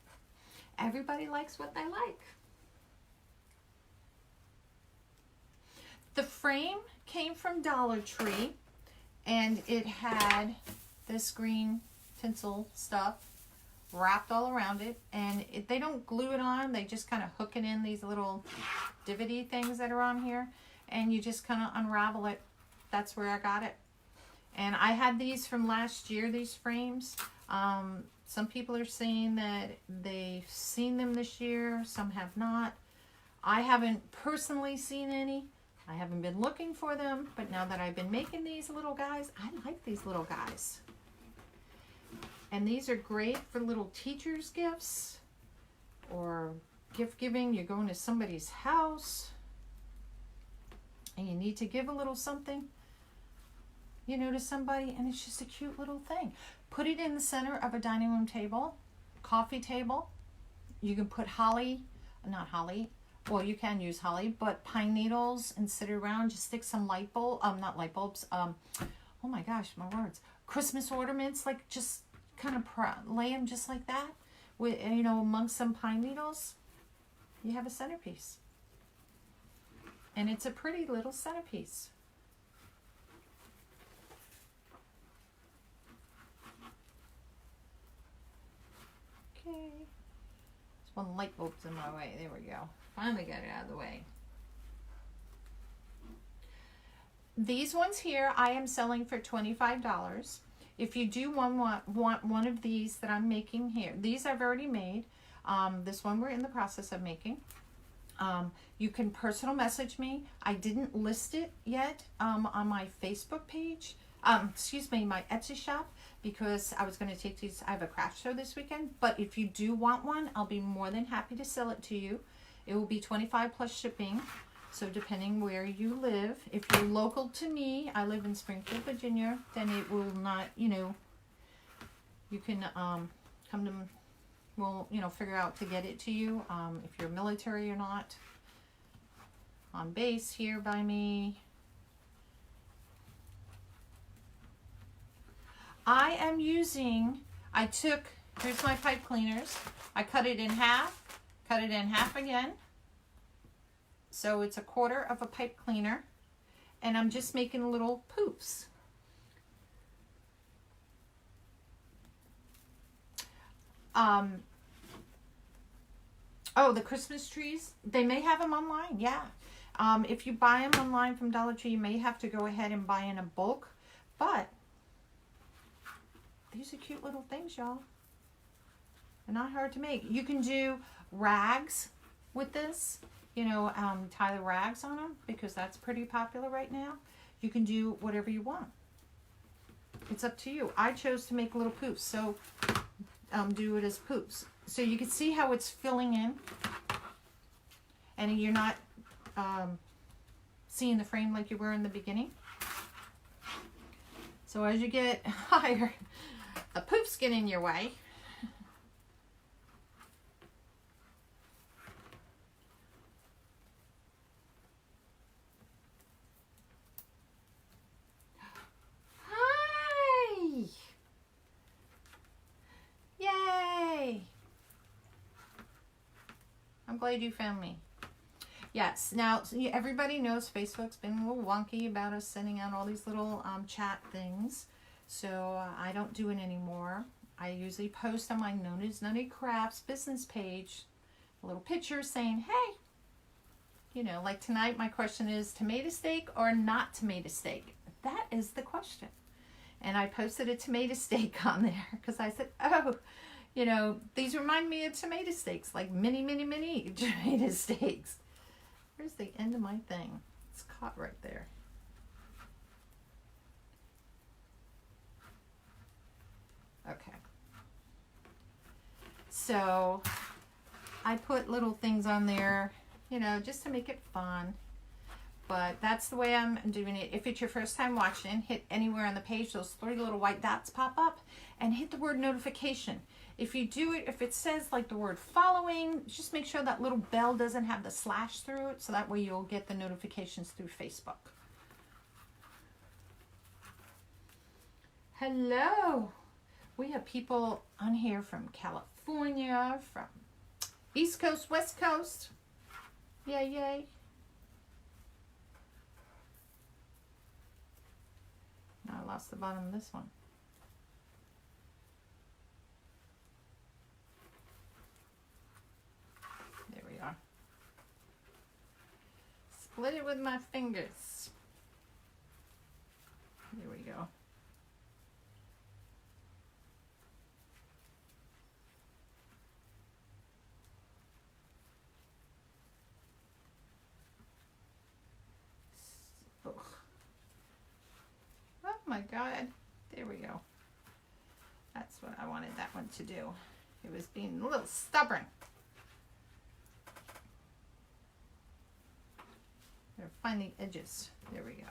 Everybody likes what they like. The frame came from Dollar Tree, and it had this green tinsel stuff wrapped all around it, and they don't glue it on, they just kind of hook it in these little divvy things that are on here, and you just kind of unravel it. That's where I got it. And I had these from last year, these frames. Some people are saying that they've seen them this year, some have not. I haven't personally seen any. I haven't been looking for them, but now that I've been making these little guys, I like these little guys. And these are great for little teachers' gifts. or gift giving. You're going to somebody's house and you need to give a little something, you know, to somebody, and it's just a cute little thing. Put it in the center of a dining room table, coffee table. You can put holly, not holly, well, you can use holly, but pine needles, and sit around. Just stick some light bulb, not light bulbs, oh my gosh, my words, Christmas ornaments, like just kind of lay them just like that, with, you know, amongst some pine needles. You have a centerpiece, and it's a pretty little centerpiece. Okay, there's one light bulb's in my way. There we go. Finally got it out of the way. These ones here I am selling for $25. If you do want one of these that I'm making here, these I've already made. This one we're in the process of making. You can personal message me. I didn't list it yet on my Facebook page. Excuse me, my Etsy shop, because I was going to take these. I have a craft show this weekend. But if you do want one, I'll be more than happy to sell it to you. It will be $25 plus shipping. So depending where you live, if you're local to me, I live in Springfield, Virginia, then it will not, you know, you can come to, we'll, you know, figure out to get it to you. If you're military or not, on base here by me. I am using, here's my pipe cleaners. I cut it in half again. So it's 1/4 of a pipe cleaner, and I'm just making little poofs. Oh, the Christmas trees, they may have them online, yeah. If you buy them online from Dollar Tree, you may have to go ahead and buy in a bulk, but these are cute little things, y'all. They're not hard to make. You can do rags with this. You know, tie the rags on them, because that's pretty popular right now. You can do whatever you want. It's up to you. I chose to make little poofs, so do it as poofs. So you can see how it's filling in, and you're not seeing the frame like you were in the beginning. So as you get higher, a poof's getting in your way. I'm glad you found me. Yes, now everybody knows Facebook's been a little wonky about us sending out all these little chat things. So I don't do it anymore. I usually post on my Nona's Nutty Crafts business page a little picture saying, hey, you know, like tonight my question is tomato steak or not tomato steak? That is the question. And I posted a tomato steak on there because I said, oh, you know, these remind me of tomato steaks, like mini tomato steaks. Where's the end of my thing? It's caught right there. Okay. So I put little things on there, you know, just to make it fun. But that's the way I'm doing it. If it's your first time watching, hit anywhere on the page, those 3 little white dots pop up, and hit the word notification. If you do it, if it says like the word following, just make sure that little bell doesn't have the slash through it, so that way you'll get the notifications through Facebook. Hello. We have people on here from California, from East Coast, West Coast. Yay, yay. Now I lost the bottom of this one. There we are. Split it with my fingers. There we go. Oh my God, there we go. That's what I wanted that one to do. It was being a little stubborn. Gotta find the edges. There we go.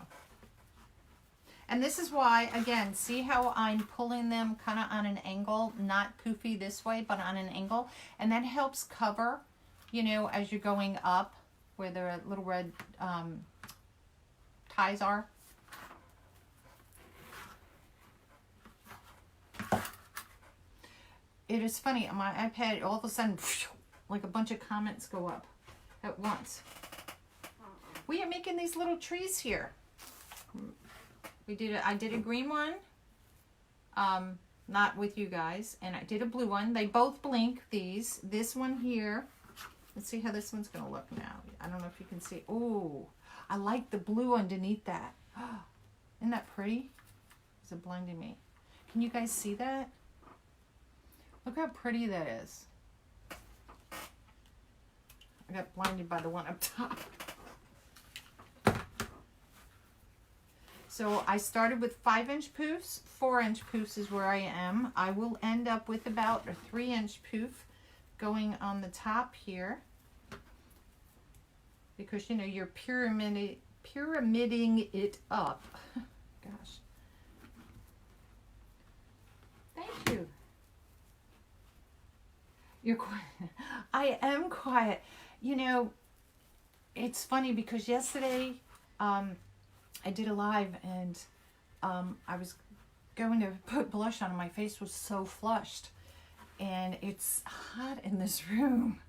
And this is why, again, see how I'm pulling them kind of on an angle, not poofy this way, but on an angle. And that helps cover, you know, as you're going up where the little red ties are. It is funny, on my iPad, all of a sudden, like a bunch of comments go up at once. We are making these little trees here. I did a green one, not with you guys, and I did a blue one. They both blink, these. This one here, let's see how this one's gonna look now. I don't know if you can see. Oh, I like the blue underneath that. Isn't that pretty? Is it blinding me? Can you guys see that? Look how pretty that is. I got blinded by the one up top. So I started with 5-inch poofs. 4-inch poofs is where I am. I will end up with about a 3-inch poof going on the top here. Because, you know, you're pyramiding it up. Gosh. Thank you. You're quiet. I am quiet. You know, it's funny because yesterday I did a live and I was going to put blush on and my face was so flushed. And it's hot in this room.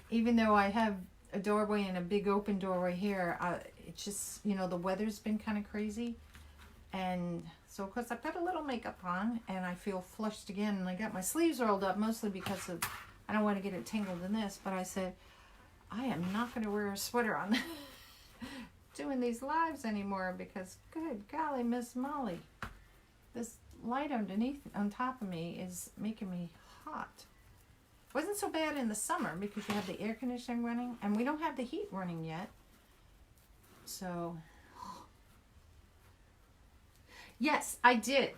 Even though I have a doorway and a big open doorway here, it's just, you know, the weather's been kind of crazy. And so, of course, I put a little makeup on and I feel flushed again. And I got my sleeves rolled up mostly because of, I don't want to get it tangled in this. But I said, I am not going to wear a sweater on doing these lives anymore because, good golly, Miss Molly, this light underneath, on top of me is making me hot. Wasn't so bad in the summer because you have the air conditioning running and we don't have the heat running yet. So... Yes, I did.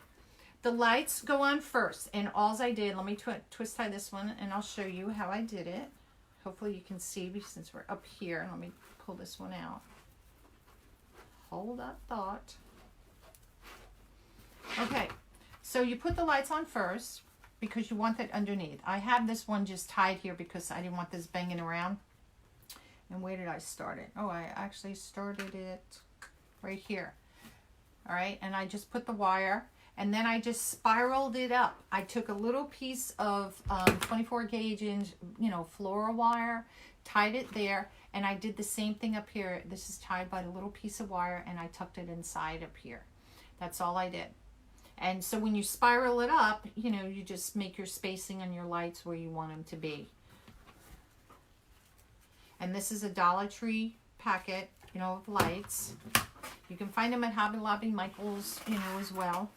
The lights go on first, and all I did, let me twist tie this one, and I'll show you how I did it. Hopefully you can see, since we're up here. Let me pull this one out. Hold that thought. Okay, so you put the lights on first, because you want that underneath. I have this one just tied here because I didn't want this banging around. And where did I start it? Oh, I actually started it right here. All right, and I just put the wire, and then I just spiraled it up. I took a little piece of 24 gauge inch, you know, floral wire, tied it there, and I did the same thing up here. This is tied by a little piece of wire, and I tucked it inside up here. That's all I did. And so when you spiral it up, you know, you just make your spacing on your lights where you want them to be. And this is a Dollar Tree packet, you know, of lights. You can find them at Hobby Lobby, Michael's, you know, as well.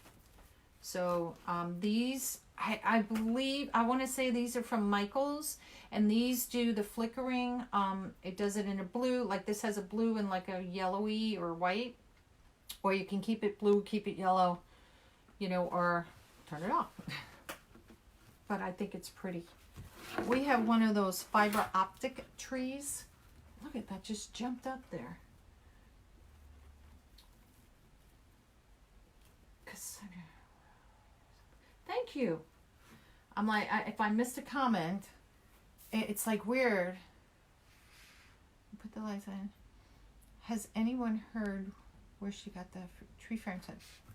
So these, I believe, I want to say these are from Michael's. And these do the flickering. It does it in a blue. Like this has a blue and like a yellowy or white. Or you can keep it blue, keep it yellow, you know, or turn it off. But I think it's pretty. We have one of those fiber optic trees. Look at that, just jumped up there. Thank you. I'm like, if I missed a comment, it's like weird. Put the lights in. Has anyone heard where she got the tree frames?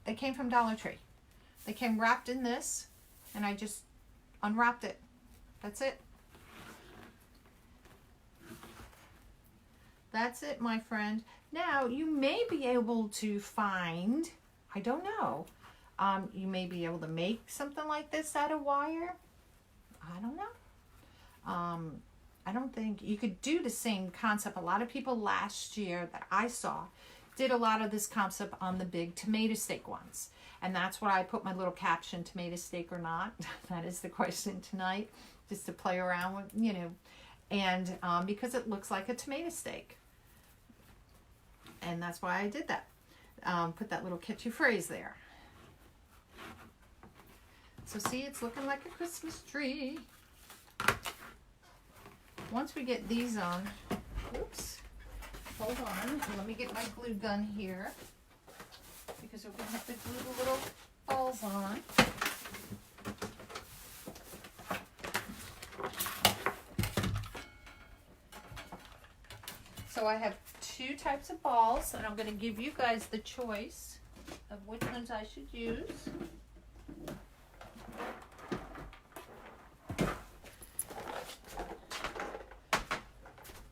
They came from Dollar Tree. They came wrapped in this, and I just unwrapped it. That's it. That's it, my friend. Now, you may be able to find, I don't know, you may be able to make something like this out of wire. I don't know. I don't think you could do the same concept. A lot of people last year that I saw did a lot of this concept on the big tomato steak ones. And that's why I put my little caption, tomato steak or not. That is the question tonight, just to play around with, you know, and because it looks like a tomato steak. And that's why I did that. Put that little catchy phrase there. So see, it's looking like a Christmas tree. Once we get these on, oops. hold on. Let me get my glue gun here because we're going to have to glue the little balls on. So I have two types of balls, and I'm going to give you guys the choice of which ones I should use.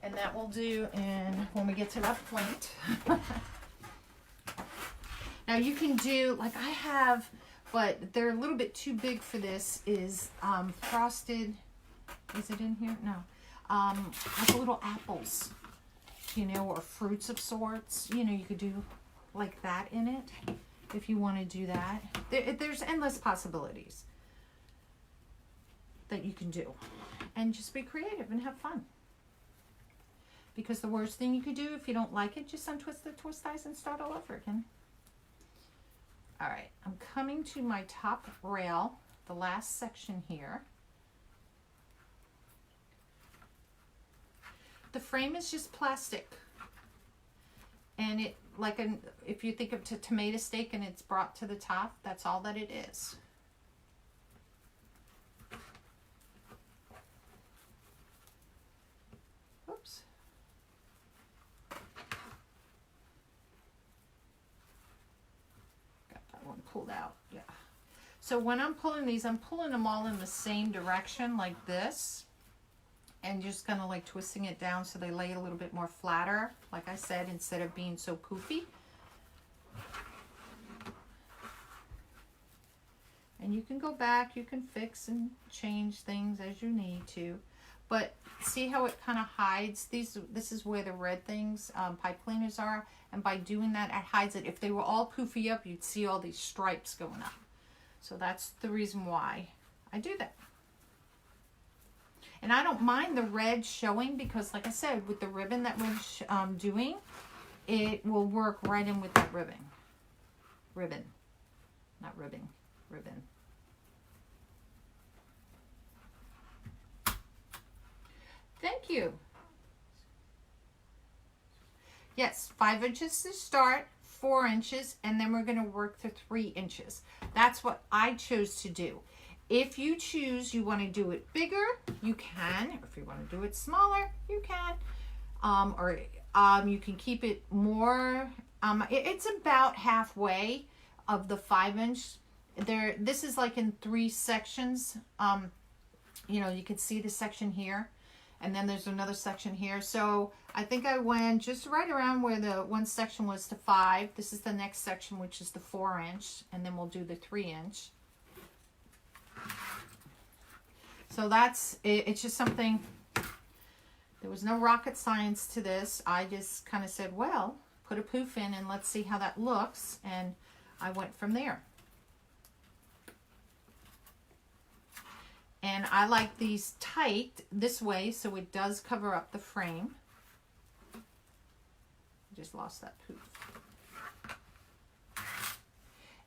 And that will do when we get to that point. Now you can do, like I have, but they're a little bit too big for this, is frosted, is it in here? No. Like little apples, you know, or fruits of sorts. You know, you could do like that in it if you want to do that. There's endless possibilities that you can do. And just be creative and have fun. Because the worst thing you could do if you don't like it, just untwist the twist ties and start all over again. All right, I'm coming to my top rail, the last section here. The frame is just plastic. And it, like if you think of a tomato steak and it's brought to the top, that's all that it is. Oops. One pulled out, yeah. So when I'm pulling these, I'm pulling them all in the same direction like this, and just kind of like twisting it down so they lay a little bit more flatter, like I said, instead of being so poofy. And you can go back, you can fix and change things as you need to, but see how it kind of hides these. This is where the red things, pipe cleaners are. And by doing that, it hides it. If they were all poofy up, you'd see all these stripes going up. So that's the reason why I do that. And I don't mind the red showing because, like I said, with the ribbon that we're doing, it will work right in with that ribbon. Ribbon. Not ribbon. Ribbon. Thank you. Yes, 5 inches to start, 4 inches, and then we're going to work to 3 inches. That's what I chose to do. If you choose you want to do it bigger, you can. If you want to do it smaller, you can. You can keep it more. It's about halfway of the 5-inch. This is like in 3 sections. You know, you can see the section here. And then there's another section here. So I think I went just right around where the one section was to 5. This is the next section, which is the 4-inch. And then we'll do the 3-inch. So that's, it's just something, there was no rocket science to this. I just kind of said, well, put a poof in and let's see how that looks. And I went from there. And I like these tight this way so it does cover up the frame. Just lost that poof.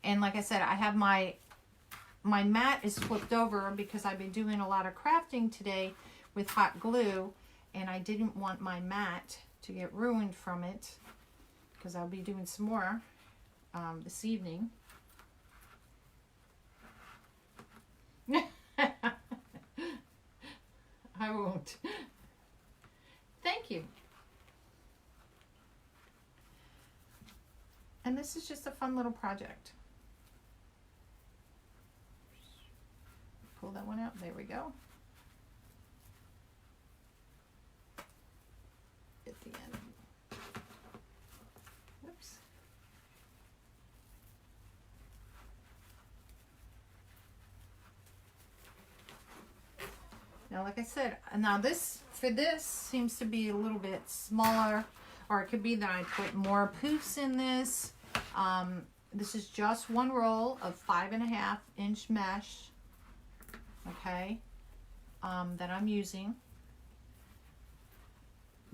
And like I said, I have my mat is flipped over because I've been doing a lot of crafting today with hot glue, and I didn't want my mat to get ruined from it because I'll be doing some more this evening. I won't. Thank you. And this is just a fun little project. Pull that one out. There we go. At the end. Whoops. Now, like I said, now this, for this, seems to be a little bit smaller, or it could be that I put more poofs in this. This is just one roll of 5.5-inch mesh, okay, that I'm using.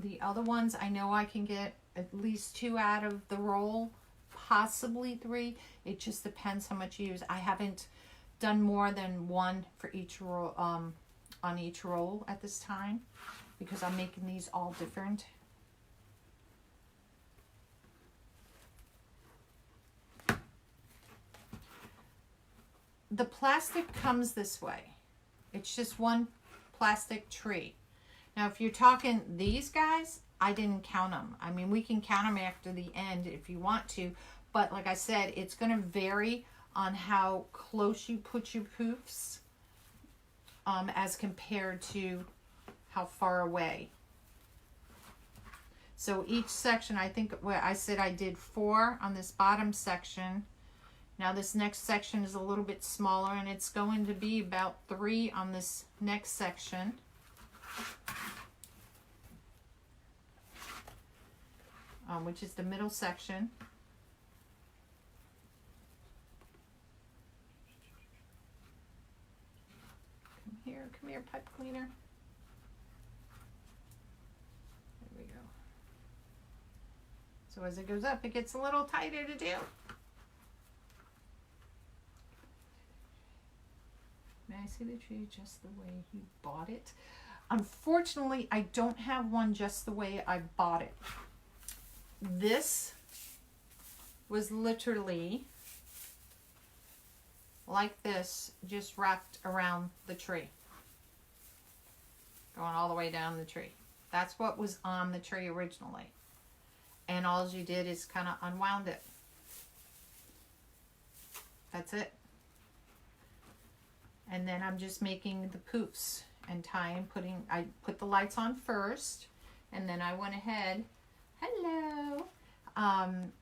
The other ones, I know I can get at least 2 out of the roll, possibly 3. It just depends how much you use. I haven't done more than 1 for each roll, on each roll at this time, because I'm making these all different. the plastic comes this way. It's just one plastic tree. Now, if you're talking these guys, I didn't count them. I mean, we can count them after the end if you want to. But like I said, it's going to vary on how close you put your poofs as compared to how far away. So each section, I think what I said I did 4 on this bottom section. Now this next section is a little bit smaller, and it's going to be about 3 on this next section. Which is the middle section. Come here, pipe cleaner. There we go. So as it goes up, it gets a little tighter to do. May I see the tree just the way you bought it? Unfortunately, I don't have one just the way I bought it. This was literally like this, just wrapped around the tree. Going all the way down the tree. That's what was on the tree originally. And all you did is kind of unwound it. That's it. And then I'm just making the poofs and tying, I put the lights on first, and then I went ahead, hello, and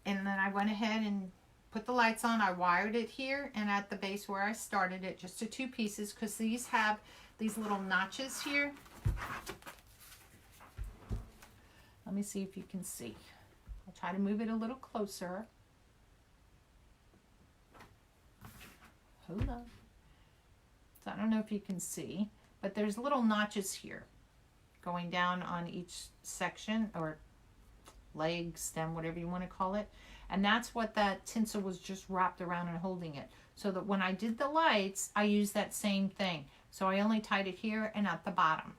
then I went ahead and put the lights on. I wired it here and at the base where I started it, just to 2 pieces, because these have these little notches here. Let me see if you can see. I'll try to move it a little closer. Hold on. So I don't know if you can see, but there's little notches here going down on each section, or leg, stem, whatever you want to call it. And that's what that tinsel was just wrapped around and holding it. So that when I did the lights, I used that same thing. So I only tied it here and at the bottom.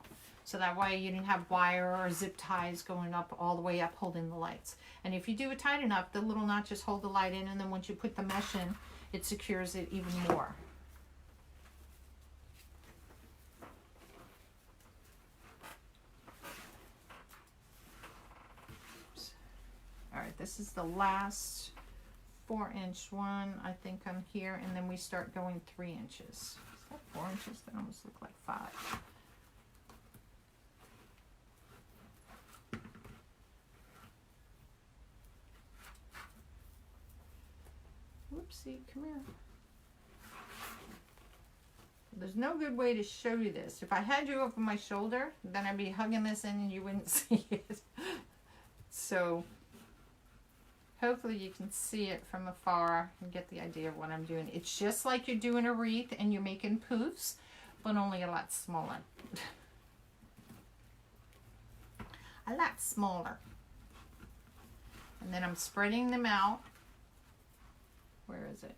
So that way you didn't have wire or zip ties going up all the way up holding the lights. And if you do it tight enough, the little notches hold the light in, and then once you put the mesh in, it secures it even more. Alright, this is the last 4-inch one. I think I'm here, and then we start going 3 inches. Is that 4 inches? That almost look like 5. Whoopsie, come here. There's no good way to show you this. If I had you over my shoulder, then I'd be hugging this in and you wouldn't see it. So hopefully you can see it from afar and get the idea of what I'm doing. It's just like you're doing a wreath and you're making poofs, but only a lot smaller. A lot smaller. And then I'm spreading them out. Where is it?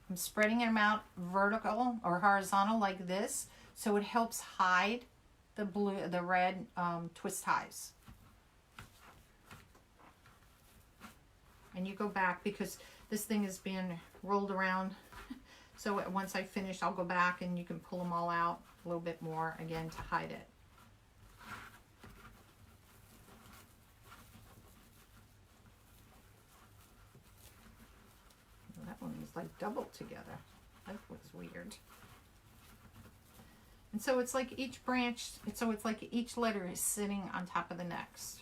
I'm spreading them out vertical or horizontal like this, so it helps hide the red twist ties. And you go back, because this thing is being rolled around. So once I finish, I'll go back and you can pull them all out a little bit more again to hide it. That one was like doubled together. That was weird. And so it's like each branch, so it's like each letter is sitting on top of the next.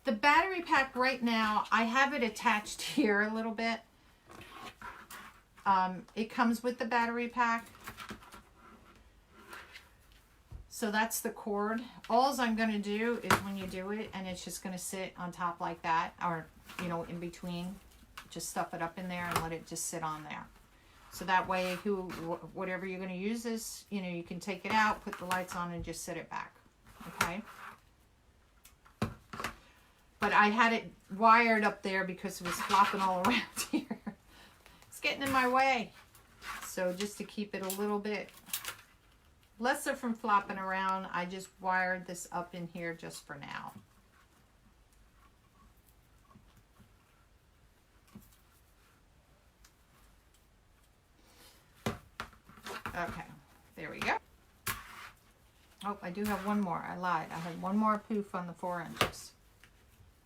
The battery pack right now, I have it attached here a little bit. It comes with the battery pack. So that's the cord. All I'm going to do is when you do it, and it's just going to sit on top like that, or, you know, in between, just stuff it up in there and let it just sit on there. So that way, whatever you're going to use this, you know, you can take it out, put the lights on, and just set it back. Okay? But I had it wired up there because it was flopping all around here. It's getting in my way. So just to keep it a little bit lesser from flopping around, I just wired this up in here just for now. Okay, there we go. Oh, I do have one more. I lied. I had one more poof on the 4 inches.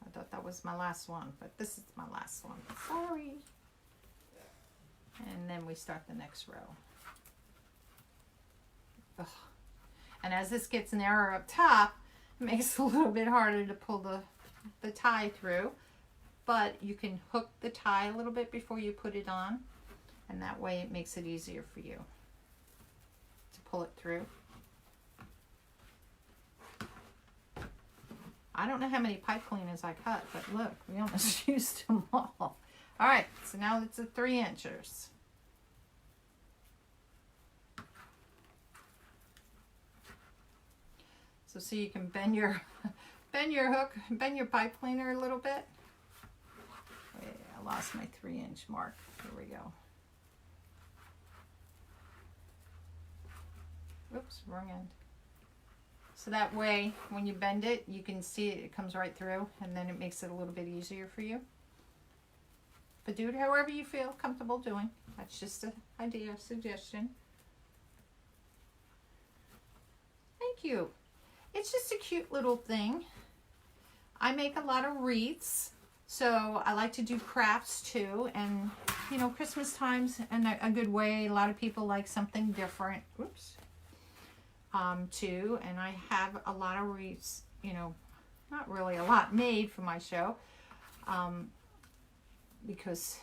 I thought that was my last one, but this is my last one. Sorry. And then we start the next row. Ugh. And as this gets narrower up top, it makes it a little bit harder to pull the tie through. But you can hook the tie a little bit before you put it on. And that way it makes it easier for you to pull it through. I don't know how many pipe cleaners I cut, but look, we almost used them all. All right, so now it's a 3 inchers. So see, you can bend your hook, bend your pipe cleaner a little bit. Wait, I lost my 3-inch mark. Here we go. Oops, wrong end. So that way, when you bend it, you can see it comes right through, and then it makes it a little bit easier for you. But do it however you feel comfortable doing. That's just an idea, a suggestion. Thank you. It's just a cute little thing. I make a lot of wreaths, so I like to do crafts too. And, you know, Christmas time's a good way. A lot of people like something different. Oops. Too, and I have a lot of wreaths, you know, not really a lot made for my show, because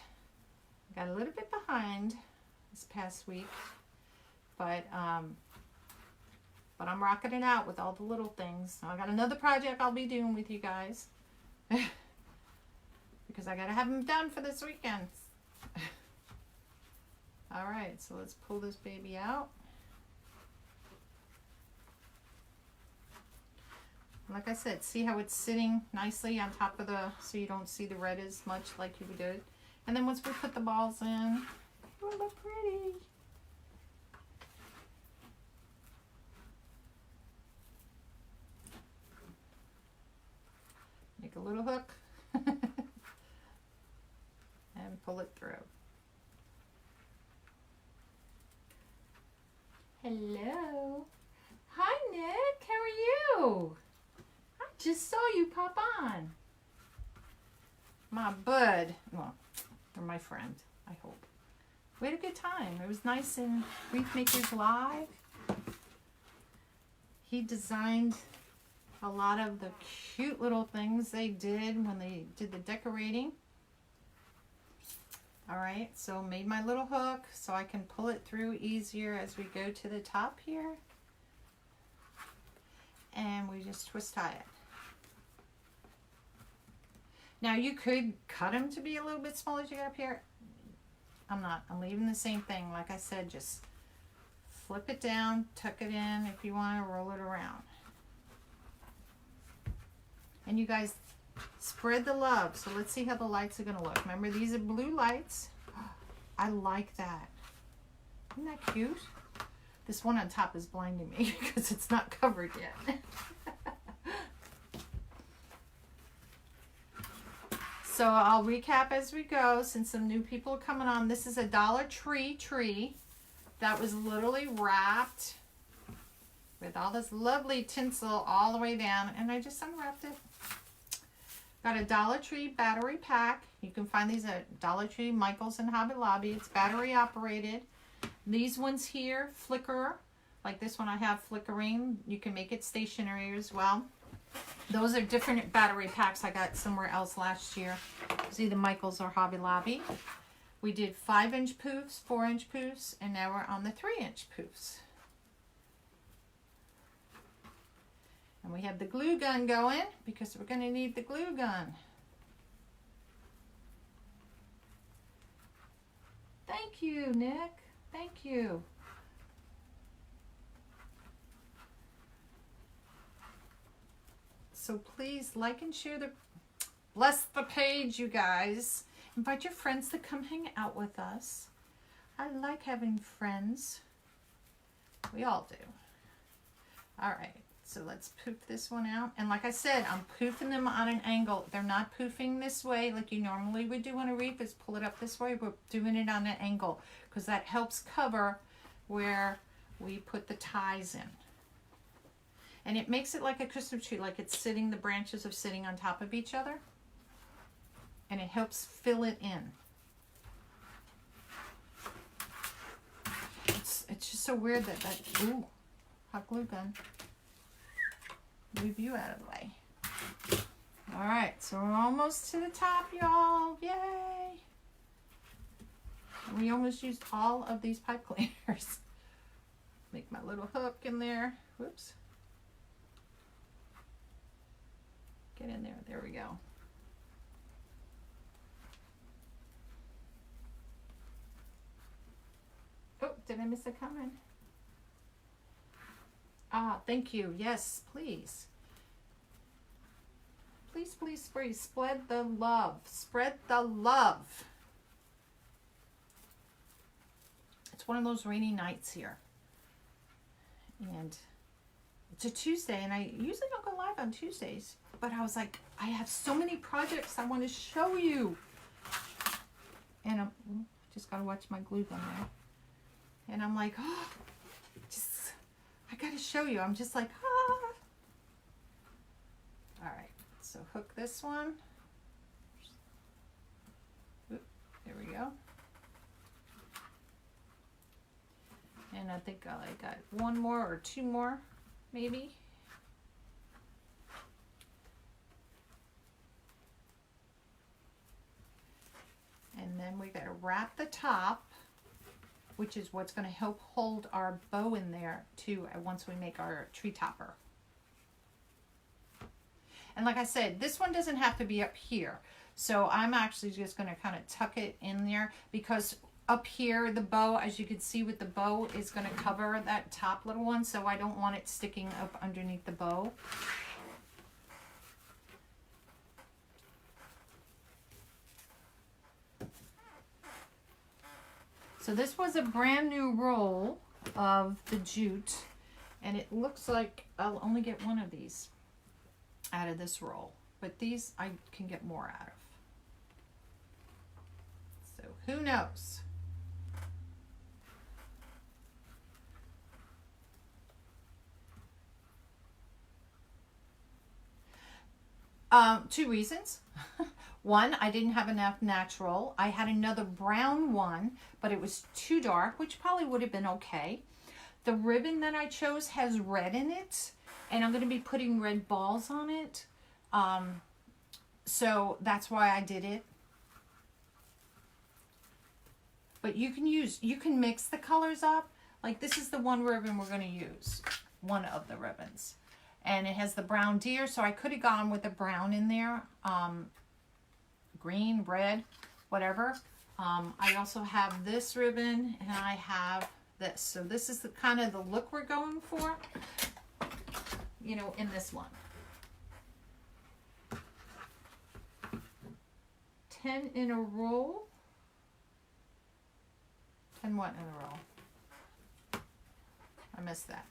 I got a little bit behind this past week, but I'm rocking it out with all the little things. I got another project I'll be doing with you guys, because I gotta have them done for this weekend. All right, so let's pull this baby out. Like I said, see how it's sitting nicely on top of so you don't see the red as much like you did. And then once we put the balls in, it will look pretty. Make a little hook and pull it through. Hello. Hi, Nick. How are you? Just saw you pop on. My bud. Well, or my friend, I hope. We had a good time. It was nice in Wreath Makers Live. He designed a lot of the cute little things they did when they did the decorating. All right, so made my little hook so I can pull it through easier as we go to the top here. And we just twist tie it. Now you could cut them to be a little bit smaller as you get up here. I'm not. I'm leaving the same thing. Like I said, just flip it down, tuck it in if you want to roll it around. And you guys spread the love. So let's see how the lights are going to look. Remember, these are blue lights. I like that. Isn't that cute? This one on top is blinding me because it's not covered yet. So I'll recap as we go since some new people are coming on. This is a Dollar Tree tree that was literally wrapped with all this lovely tinsel all the way down, and I just unwrapped it. Got a Dollar Tree battery pack. You can find these at Dollar Tree, Michael's, and Hobby Lobby. It's battery operated. These ones here flicker, like this one I have flickering. You can make it stationary as well. Those are different battery packs I got somewhere else last year. It's either Michael's or Hobby Lobby. We did 5-inch poofs, 4-inch poofs, and now we're on the 3-inch poofs. And we have the glue gun going because we're going to need the glue gun. Thank you, Nick. Thank you. So please like and share bless the page, you guys. Invite your friends to come hang out with us. I like having friends. We all do. All right, so let's poof this one out. And like I said, I'm poofing them on an angle. They're not poofing this way like you normally would do on a wreath. Is pull it up this way. We're doing it on an angle because that helps cover where we put the ties in. And it makes it like a Christmas tree, like it's sitting, the branches are sitting on top of each other. And it helps fill it in. It's just so weird that ooh, hot glue gun. Move you out of the way. All right, so we're almost to the top, y'all. Yay! We almost used all of these pipe cleaners. Make my little hook in there. Whoops. Get in there. There we go. Oh, did I miss a comment? Ah, thank you. Yes, please. Please, please, please, spread the love. Spread the love. It's one of those rainy nights here. And it's a Tuesday, and I usually don't go live on Tuesdays. But I was like, I have so many projects I want to show you. And I just got to watch my glue gun there. And I'm like, oh, I got to show you. I'm just like, ah. All right, so hook this one. Oop, there we go. And I think I got one more or two more, maybe. And then we got to wrap the top, which is what's going to help hold our bow in there too once we make our tree topper. And like I said, this one doesn't have to be up here. So I'm actually just going to kind of tuck it in there, because up here, the bow, as you can see with the bow, is going to cover that top little one. So I don't want it sticking up underneath the bow. So this was a brand new roll of the jute, and it looks like I'll only get one of these out of this roll, but these I can get more out of. So who knows? Two reasons. One, I didn't have enough natural. I had another brown one, but it was too dark, which probably would have been okay. The ribbon that I chose has red in it, and I'm going to be putting red balls on it. So that's why I did it. But you can mix the colors up. Like this is the one ribbon we're going to use. One of the ribbons. And it has the brown deer, so I could have gone with the brown in there. Green, red, whatever. I also have this ribbon, and I have this. So this is the kind of the look we're going for, you know, in this one. 10 in a row. 10 what in a row? I missed that.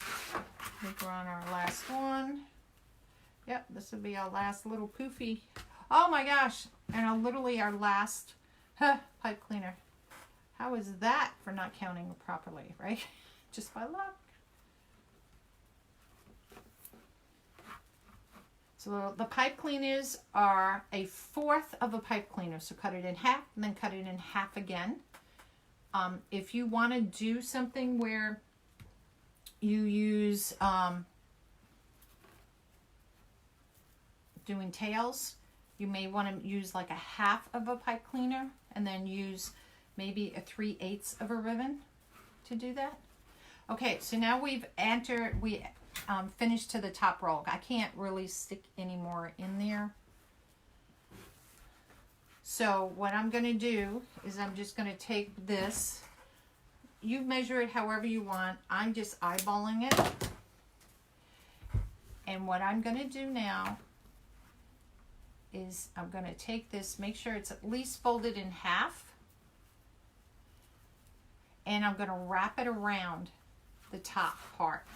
I think we're on our last one. Yep, this will be our last little poofy. Oh my gosh, and literally our last pipe cleaner. How is that for not counting properly, right? Just by luck. So the pipe cleaners are 1/4 of a pipe cleaner. So cut it in half and then cut it in half again. If you want to do something where you use doing tails, you may want to use like 1/2 of a pipe cleaner and then use maybe 3/8 of a ribbon to do that. Okay, so now we finished to the top roll. I can't really stick any more in there. So what I'm going to do is I'm just going to take this. You measure it however you want. I'm just eyeballing it. And what I'm going to do now is I'm going to take this, make sure it's at least folded in half. And I'm going to wrap it around the top part.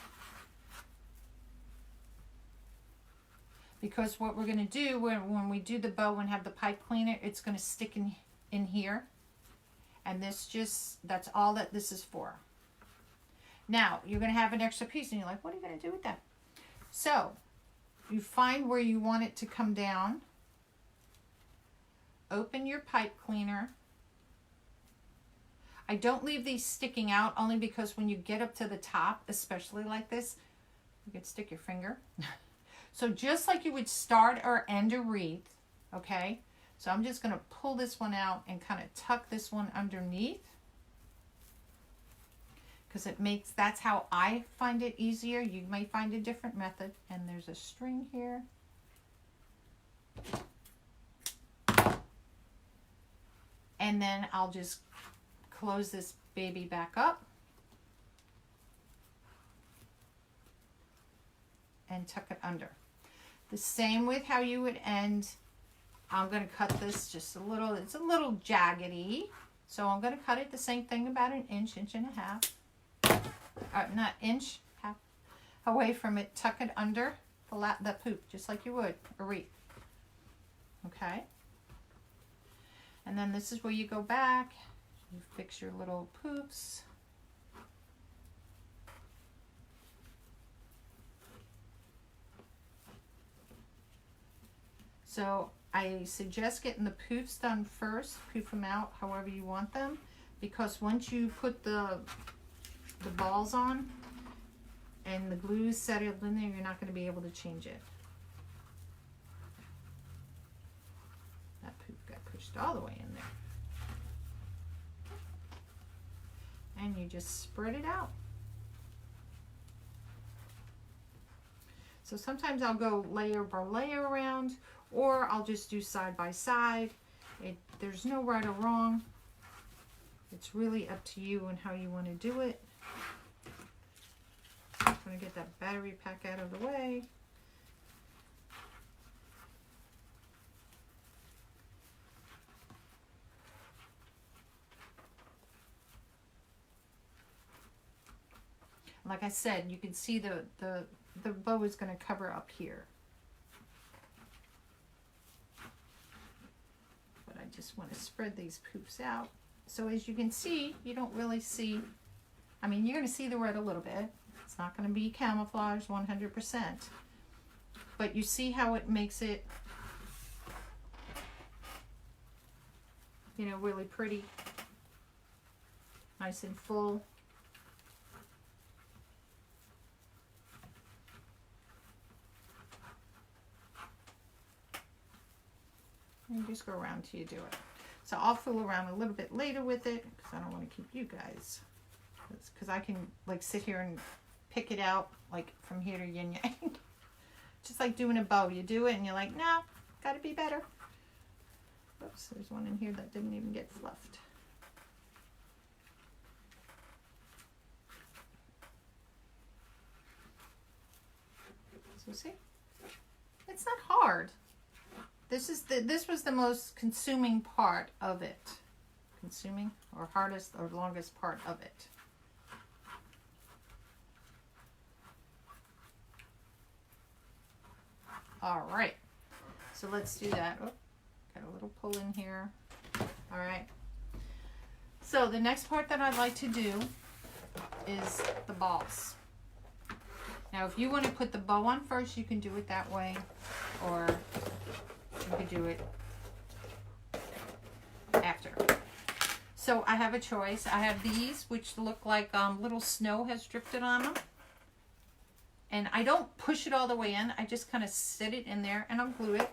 Because what we're going to do when we do the bow and have the pipe cleaner, it's going to stick in here. And this just, that's all that this is for. Now, you're going to have an extra piece and you're like, what are you going to do with that? So, you find where you want it to come down. Open your pipe cleaner. I don't leave these sticking out only because when you get up to the top, especially like this, you can stick your finger. So just like you would start or end a wreath, okay? So I'm just going to pull this one out and kind of tuck this one underneath. Because it makes, that's how I find it easier. You may find a different method. And there's a string here. And then I'll just close this baby back up. And tuck it under. The same with how you would end. I'm going to cut this just a little, it's a little jaggedy. So I'm going to cut it the same thing, about an inch, inch and a half. Not inch, half away from it. Tuck it under the poop, just like you would a wreath. Okay? And then this is where you go back. You fix your little poops. So I suggest getting the poofs done first. Poof them out however you want them. Because once you put the balls on and the glue is settled in there, you're not going to be able to change it. That poof got pushed all the way in there. And you just spread it out. So sometimes I'll go layer by layer around, or I'll just do side by side. There's no right or wrong. It's really up to you and how you want to do it. I'm going to get that battery pack out of the way. Like I said, you can see the bow is going to cover up here. But I just want to spread these poofs out. So as you can see, you don't really see, I mean, you're going to see the red a little bit. It's not going to be camouflage 100%. But you see how it makes it, you know, really pretty. Nice and full. And just go around till you do it. So I'll fool around a little bit later with it because I don't want to keep you guys. Because I can like sit here and pick it out like from here to yin yang. Just like doing a bow. You do it and you're like, no, gotta be better. Oops, there's one in here that didn't even get fluffed. So see? It's not hard. This was the most consuming part of it. Consuming or hardest or longest part of it. All right. So let's do that. Oh, got a little pull in here. All right. So the next part that I'd like to do is the balls. Now, if you want to put the bow on first, you can do it that way, or you could do it after. So I have a choice. I have these, which look like little snow has drifted on them. And I don't push it all the way in. I just kind of sit it in there and I'll glue it.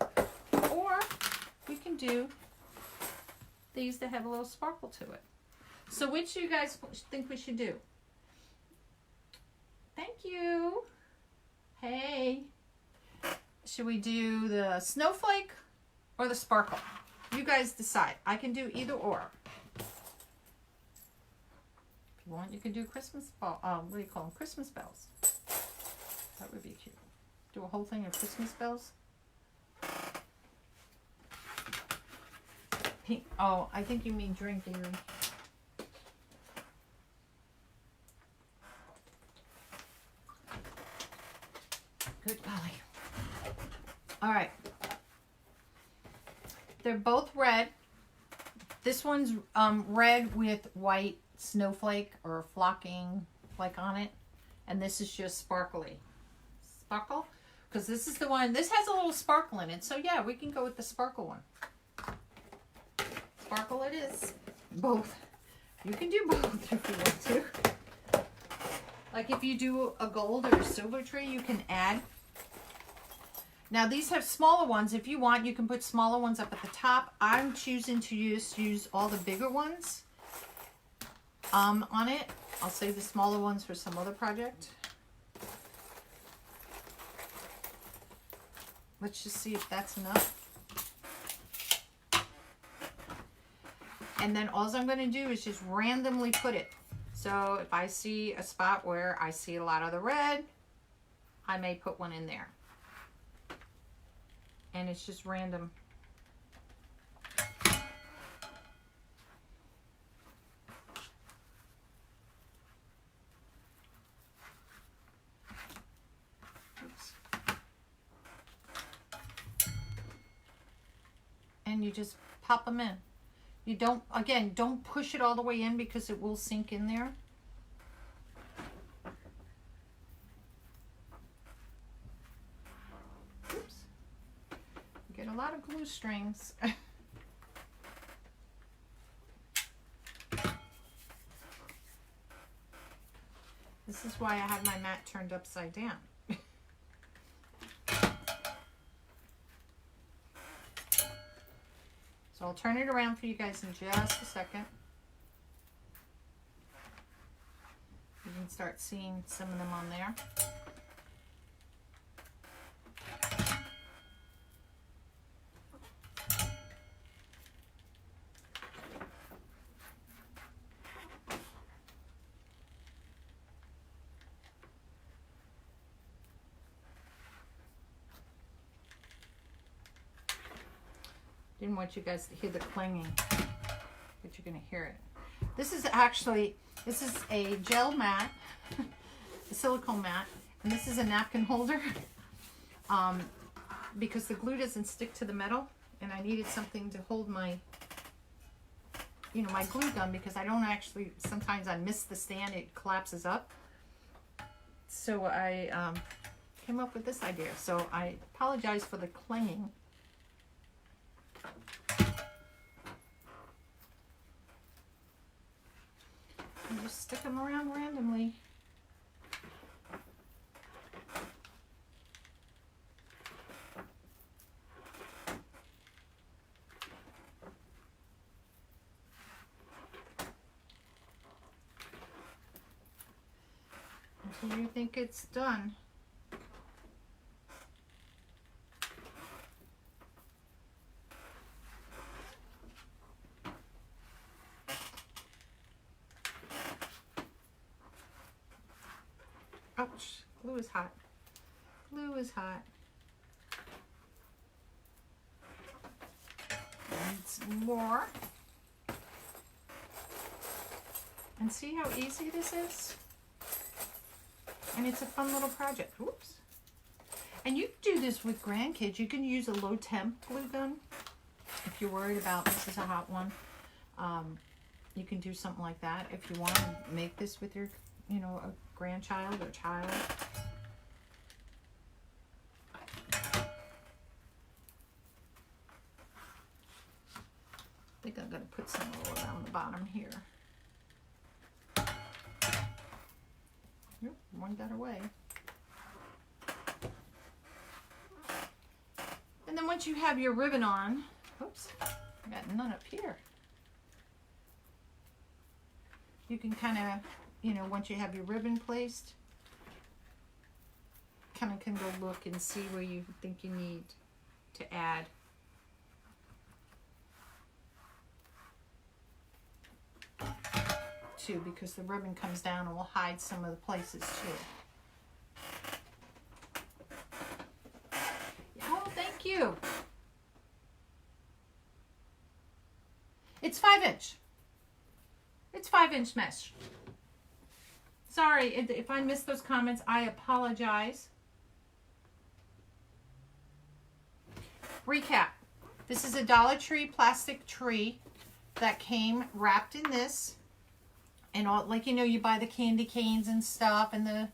Or you can do these that have a little sparkle to it. So which do you guys think we should do? Thank you. Hey. Should we do the snowflake or the sparkle? You guys decide. I can do either or. If you want, you can do Christmas ball. What do you call them? Christmas bells. That would be cute. Do a whole thing of Christmas bells. Pink. Oh, I think you mean drink, Erie. Good golly. All right. They're both red. This one's red with white snowflake or flocking like on it. And this is just sparkly. Sparkle? Because this is the one, this has a little sparkle in it. So yeah, we can go with the sparkle one. Sparkle it is. Both. You can do both if you want to. Like if you do a gold or a silver tree, you can add. Now these have smaller ones. If you want, you can put smaller ones up at the top. I'm choosing to use all the bigger ones on it. I'll save the smaller ones for some other project. Let's just see if that's enough. And then all I'm going to do is just randomly put it. So if I see a spot where I see a lot of the red, I may put one in there. And it's just random. Oops. And you just pop them in. You don't, again, don't push it all the way in because it will sink in there. Oops. You get a lot of glue strings. This is why I have my mat turned upside down. So I'll turn it around for you guys in just a second. You can start seeing some of them on there. Didn't want you guys to hear the clanging, but you're going to hear it. This is a gel mat, a silicone mat, and this is a napkin holder because the glue doesn't stick to the metal, and I needed something to hold my, my glue gun because I don't actually, sometimes I miss the stand, it collapses up. So I came up with this idea. So I apologize for the clanging. And just stick them around randomly. Until you think it's done. Ouch, glue is hot. Glue is hot. And some more. And see how easy this is? And it's a fun little project. Whoops. And you can do this with grandkids. You can use a low temp glue gun if you're worried about this is a hot one. You can do something like that if you want to make this with your, a grandchild or child. I think I'm going to put some all around the bottom here. Yep, one got away. And then once you have your ribbon on, oops, I got none up here. You can kind of, once you have your ribbon placed, kind of can go look and see where you think you need to add. Too, because the ribbon comes down and will hide some of the places too. Oh, thank you. It's 5-inch. It's 5-inch mesh. Sorry if I missed those comments. I apologize. Recap. This is a Dollar Tree plastic tree that came wrapped in this. And all, like, you know, you buy the candy canes and stuff and the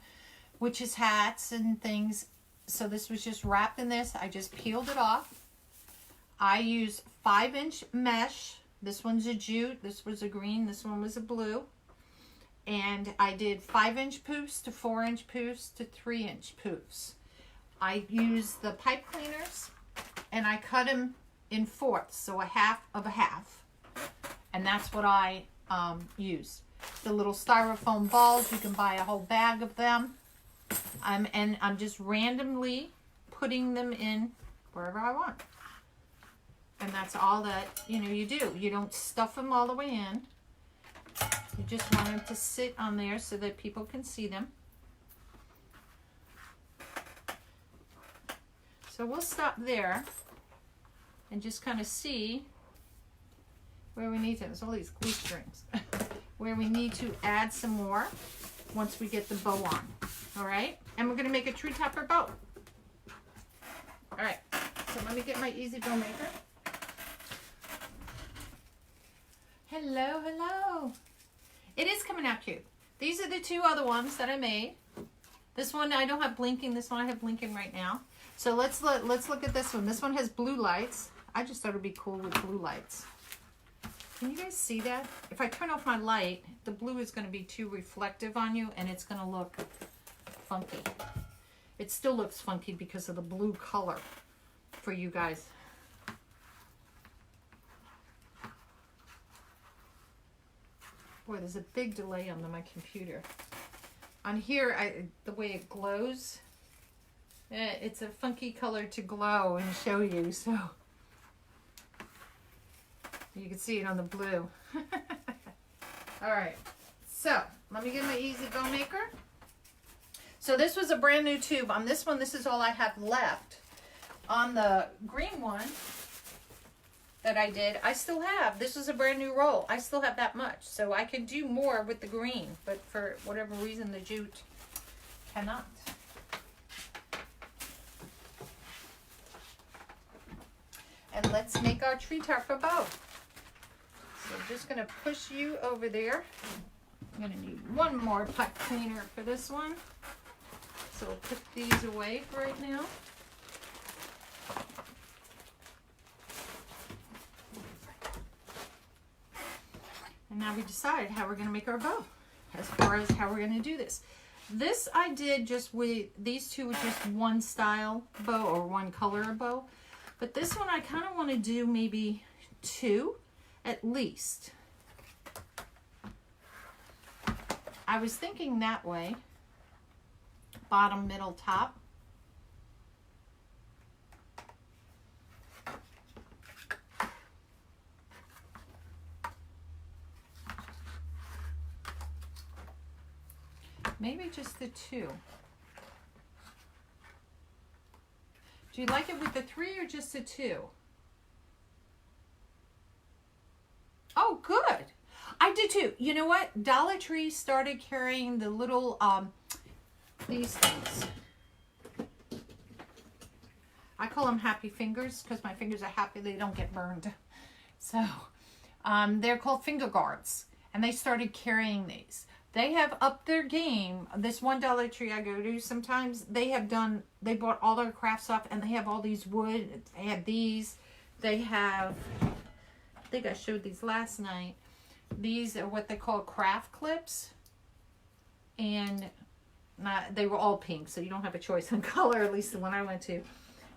witches' hats and things. So this was just wrapped in this. I just peeled it off. I used 5-inch mesh. This one's a jute. This was a green. This one was a blue. And I did 5-inch poofs to 4-inch poofs to 3-inch poofs. I used the pipe cleaners and I cut them in fourths, so a half of a half. And that's what I use. The little styrofoam balls, you can buy a whole bag of them. And I'm just randomly putting them in wherever I want. And that's all that, you know, you do. You don't stuff them all the way in. You just want them to sit on there so that people can see them. So we'll stop there and just kind of see where we need to. There's all these glue strings. Where we need to add some more once we get the bow on. All right? And we're going to make a tree topper bow. All right. So let me get my easy bow maker. Hello, hello. It is coming out cute. These are the two other ones that I made. This one I don't have blinking. This one I have blinking right now. So let's look at this one. This one has blue lights. I just thought it'd be cool with blue lights. Can you guys see that? If I turn off my light, the blue is going to be too reflective on you and it's going to look funky. It still looks funky because of the blue color for you guys. Boy, there's a big delay on my computer. On here, the way it glows, it's a funky color to glow and show you, so you can see it on the blue. All right, so let me get my easy bow maker. So this was a brand new tube. On this one, this is all I have left. On the green one that I did, I still have, this was a brand new roll. I still have that much. So I can do more with the green, but for whatever reason, the jute cannot. And let's make our tree topper bow. So I'm just gonna push you over there. I'm gonna need one more pipe cleaner for this one. So we'll put these away for right now. And now we decided how we're going to make our bow, as far as how we're going to do this. This I did just with, these two were just one style bow or one color bow. But this one I kind of want to do maybe two at least. I was thinking that way. Bottom, middle, top. Maybe just the two. Do you like it with the 3 or just the 2? Oh, good. I do too. You know what? Dollar Tree started carrying the little, these things. I call them happy fingers because my fingers are happy they don't get burned. So, they're called finger guards. And they started carrying these. They have upped their game. This one Dollar Tree I go to sometimes, they bought all their craft stuff and they have all these wood. They have these. They have, I think I showed these last night. These are what they call craft clips. And they were all pink, so you don't have a choice on color, at least the one I went to.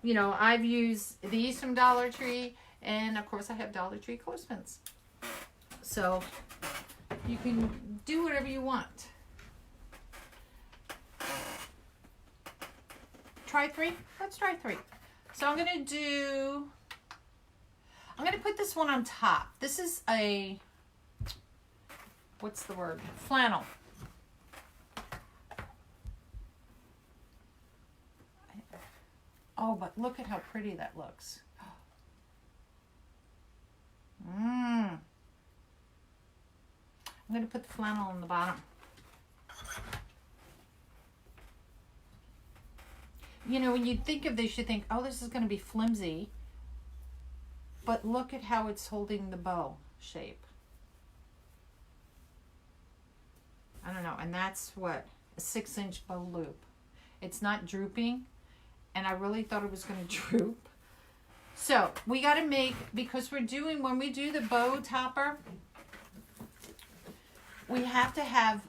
You know, I've used these from Dollar Tree, and of course I have Dollar Tree clothespins. So you can do whatever you want. Try 3? Let's try 3. So I'm going to put this one on top. This is a, what's the word? Flannel. Oh, but look at how pretty that looks. I'm going to put the flannel on the bottom. You know, when you think of this, you think, oh, this is going to be flimsy. But look at how it's holding the bow. shape. I don't know, and that's what, a 6-inch bow loop. It's not drooping, and I really thought it was going to droop. So we got to make, because we're doing, when we do the bow topper, we have to have,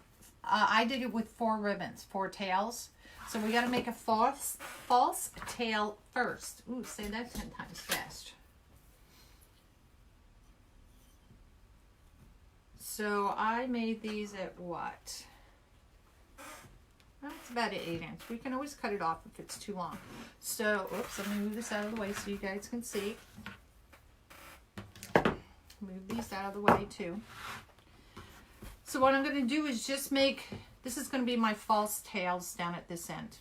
I did it with 4 ribbons, 4 tails. So we got to make a false tail first. Ooh, say that 10 times fast. So I made these at what? That's about an 8-inch. We can always cut it off if it's too long. So, oops, let me move this out of the way so you guys can see. Move these out of the way too. So what I'm going to do is just make, this is going to be my false tails down at this end.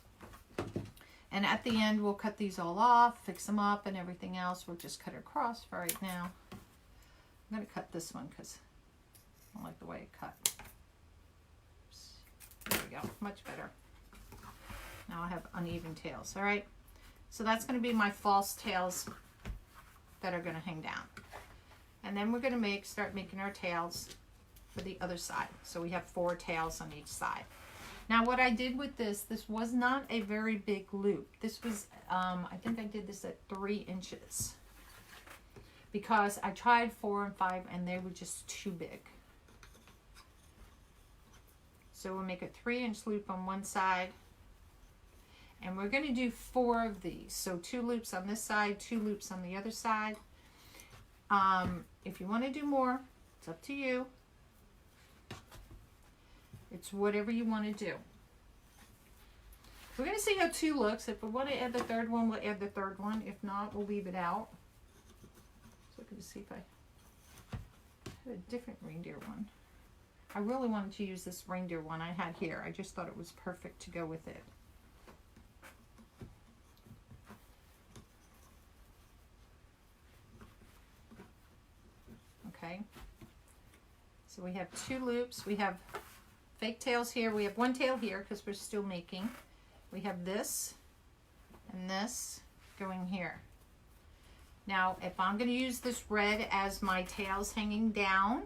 And at the end, we'll cut these all off, fix them up and everything else. We'll just cut it across for right now. I'm going to cut this one because I don't like the way it cut. There we go, much better. Now I have uneven tails, all right? So that's going to be my false tails that are going to hang down. And then we're going to start making our tails for the other side. So we have 4 tails on each side. Now what I did with this was not a very big loop. This was, I think I did this at 3 inches. Because I tried 4 and 5 and they were just too big. So we'll make a 3-inch loop on one side. And we're going to do 4 of these. So 2 loops on this side, 2 loops on the other side. If you want to do more, it's up to you. It's whatever you want to do. We're going to see how 2 looks. If we want to add the 3rd one, we'll add the 3rd one. If not, we'll leave it out. Let's look to see if I had a different reindeer one. I really wanted to use this reindeer one I had here. I just thought it was perfect to go with it. Okay. So we have 2 loops. We have fake tails here. We have 1 tail here because we're still making. We have this and this going here. Now, if I'm going to use this red as my tails hanging down,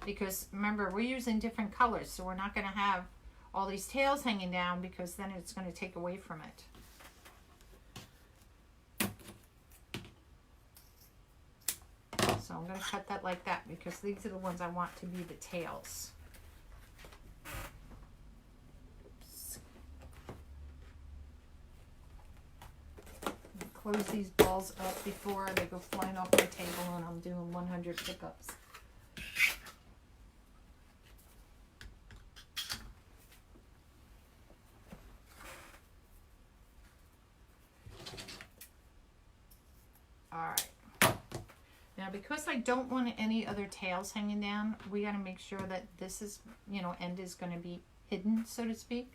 because remember, we're using different colors, so we're not going to have all these tails hanging down because then it's going to take away from it. So I'm going to cut that like that because these are the ones I want to be the tails. Close these balls up before they go flying off my table and I'm doing 100 pickups. Alright. Now because I don't want any other tails hanging down, we got to make sure that this is, end is going to be hidden, so to speak.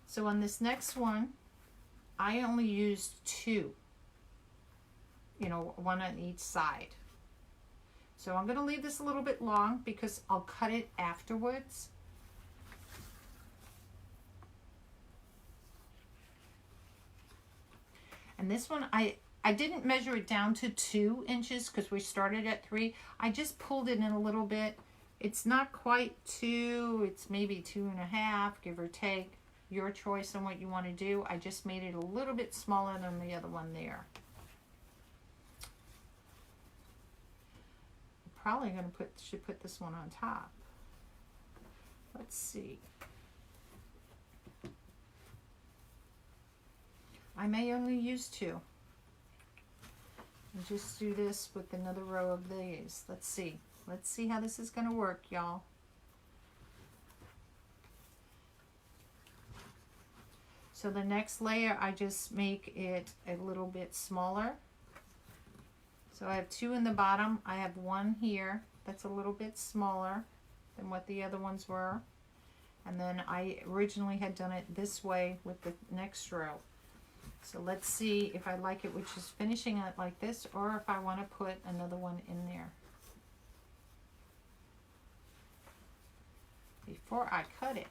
So on this next one, I only used 2, 1 on each side. So I'm going to leave this a little bit long because I'll cut it afterwards. And this one, I didn't measure it down to 2 inches because we started at 3. I just pulled it in a little bit. It's not quite 2, it's maybe 2.5, give or take. Your choice on what you want to do. I just made it a little bit smaller than the other one there. I'm probably going to should put this one on top. Let's see. I may only use 2. And just do this with another row of these. Let's see. Let's see how this is going to work, y'all. So the next layer, I just make it a little bit smaller. So I have 2 in the bottom. I have 1 here that's a little bit smaller than what the other ones were. And then I originally had done it this way with the next row. So let's see if I like it, which is finishing it like this, or if I want to put another one in there before I cut it.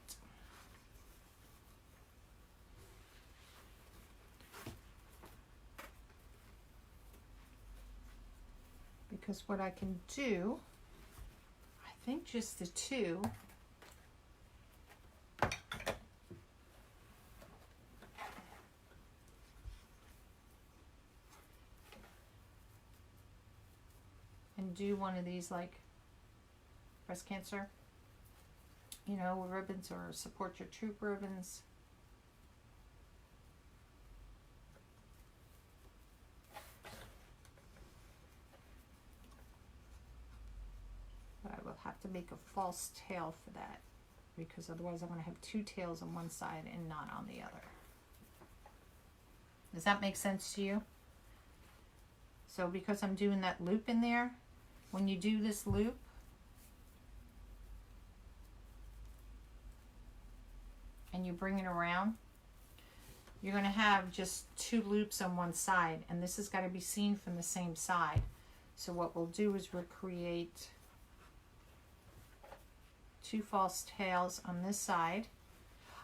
because what I can do, I think just the two. And do one of these like breast cancer, you know, ribbons or support your troop ribbons. But I will have to make a false tail for that, because otherwise I'm going to have two tails on one side and not on the other. Does that make sense to you? So because I'm doing that loop in there, when you do this loop, and you bring it around, you're going to have just two loops on one side, and this has got to be seen from the same side. So what we'll do is we'll create two false tails on this side.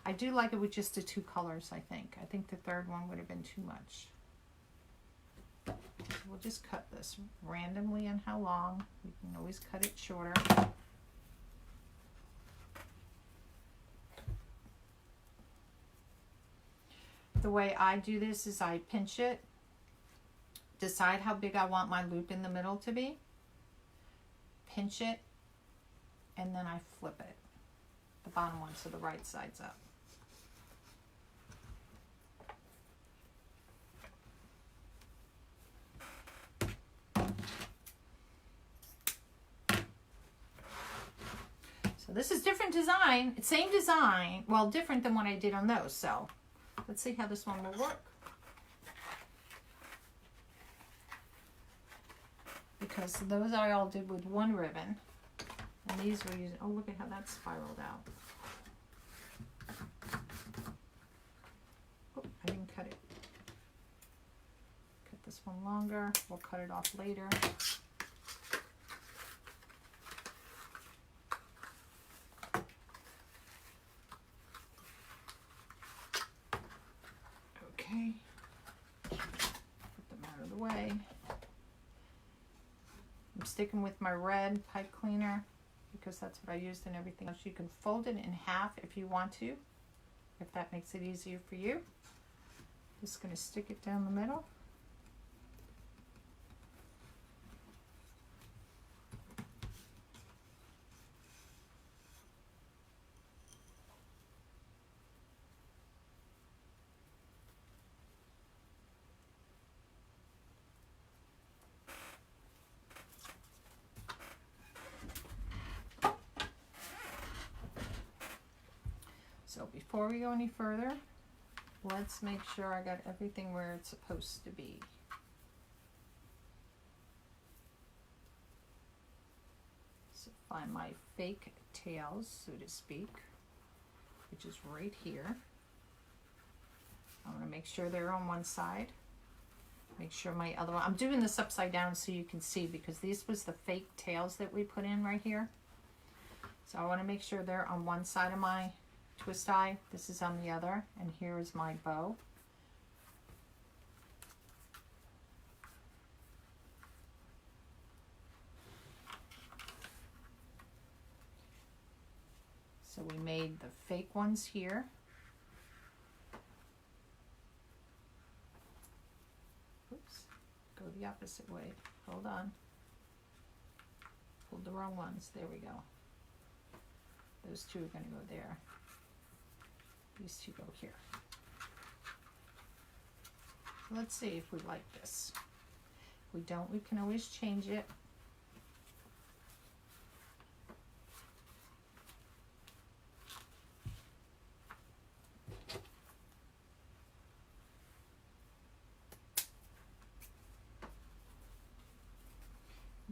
I do like it with just the two colors, I think. I think the third one would have been too much. So we'll just cut this randomly on how long. You can always cut it shorter. The way I do this is I pinch it, decide how big I want my loop in the middle to be, pinch it, and then I flip it, the bottom one, so the right side's up. So this is different design, same design, well, different than what I did on those. So let's see how this one will work. Because those I all did with one ribbon. And these were using, oh, look at how that spiraled out. Oh, I didn't cut it. Cut this one longer. We'll cut it off later. Okay. Put them out of the way. I'm sticking with my red pipe cleaner, because that's what I used in everything else. You can fold it in half if you want to, if that makes it easier for you. Just going to stick it down the middle. So before we go any further, let's make sure I got everything where it's supposed to be. So find my fake tails, so to speak, which is right here. I'm going to make sure they're on one side. Make sure my other one, I'm doing this upside down so you can see, because these was the fake tails that we put in right here. So I want to make sure they're on one side of my twist eye. This is on the other, and here is my bow. So we made the fake ones here. Oops, go the opposite way. Hold on. Pulled the wrong ones. There we go. Those two are going to go there. These two go here. Let's see if we like this. If we don't, we can always change it.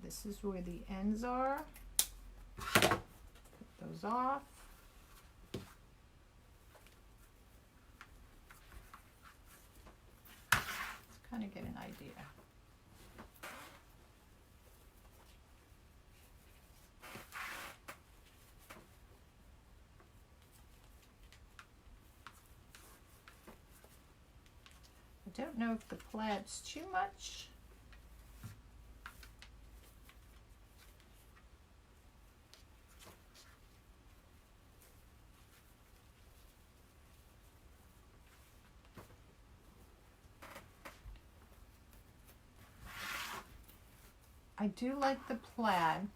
This is where the ends are. Put those off. Kind of get an idea. I don't know if the plaid's too much. I do like the plaid,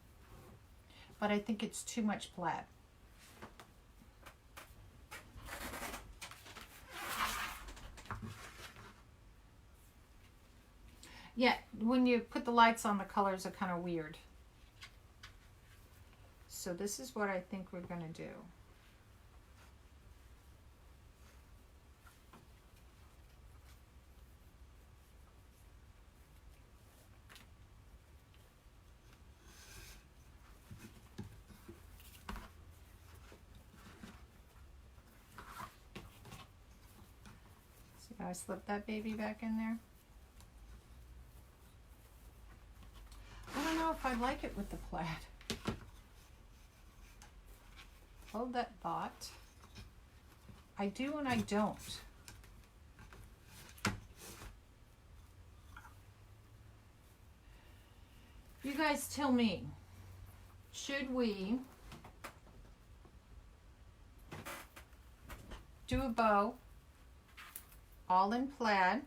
but I think it's too much plaid. Yeah, when you put the lights on, the colors are kind of weird. So this is what I think we're going to do. See how I slipped that baby back in there? I don't know if I like it with the plaid. Hold that thought. I do and I don't. You guys tell me, should we do a bow all in plaid?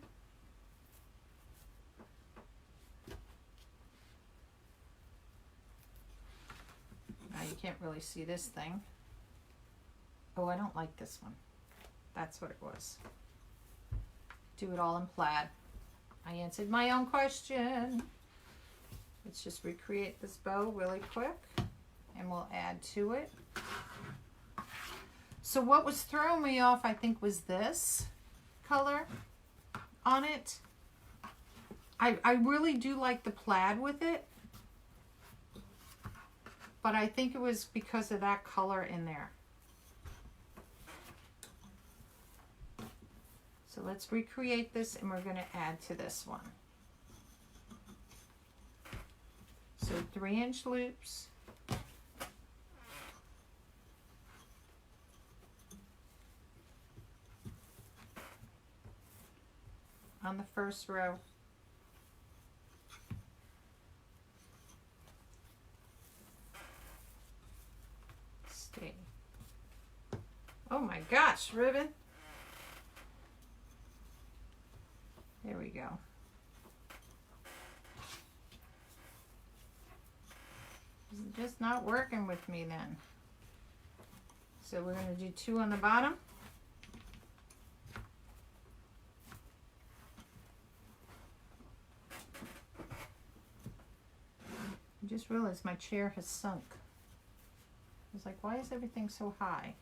Now you can't really see this thing. Oh, I don't like this one. That's what it was. Do it all in plaid. I answered my own question. Let's just recreate this bow really quick and we'll add to it. So what was throwing me off, I think, was this color on it. I really do like the plaid with it, but I think it was because of that color in there. So let's recreate this and we're going to add to this one. So 3-inch loops. On the first row. Stay. Oh my gosh, ribbon. There we go. It's just not working with me then. So we're going to do 2 on the bottom. I just realized my chair has sunk. I was like, why is everything so high?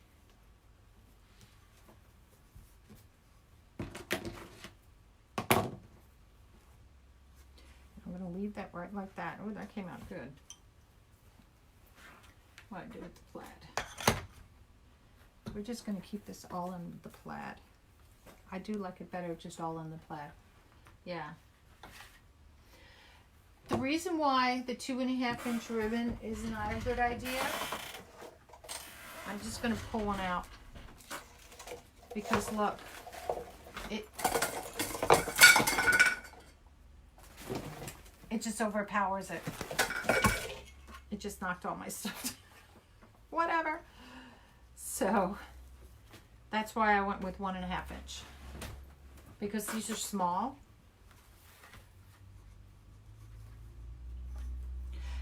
I'm going to leave that right like that. Oh, that came out good. What I do with the plaid. We're just going to keep this all in the plaid. I do like it better just all in the plaid. Yeah. The reason why the 2.5-inch ribbon is not a good idea, I'm just going to pull one out. Because look, it just overpowers it. It just knocked all my stuff down. Whatever. So that's why I went with 1.5-inch. Because these are small.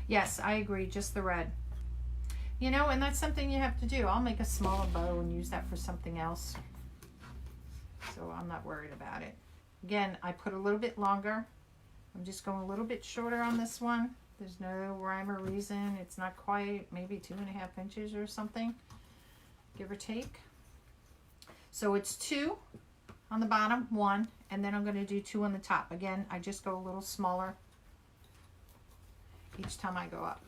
Yes, I agree, just the red. You know, and that's something you have to do. I'll make a smaller bow and use that for something else. So I'm not worried about it. Again, I put a little bit longer. I'm just going a little bit shorter on this one. There's no rhyme or reason. It's not quite, maybe 2.5 inches or something, give or take. So it's 2 on the bottom, 1, and then I'm going to do 2 on the top. Again, I just go a little smaller each time I go up.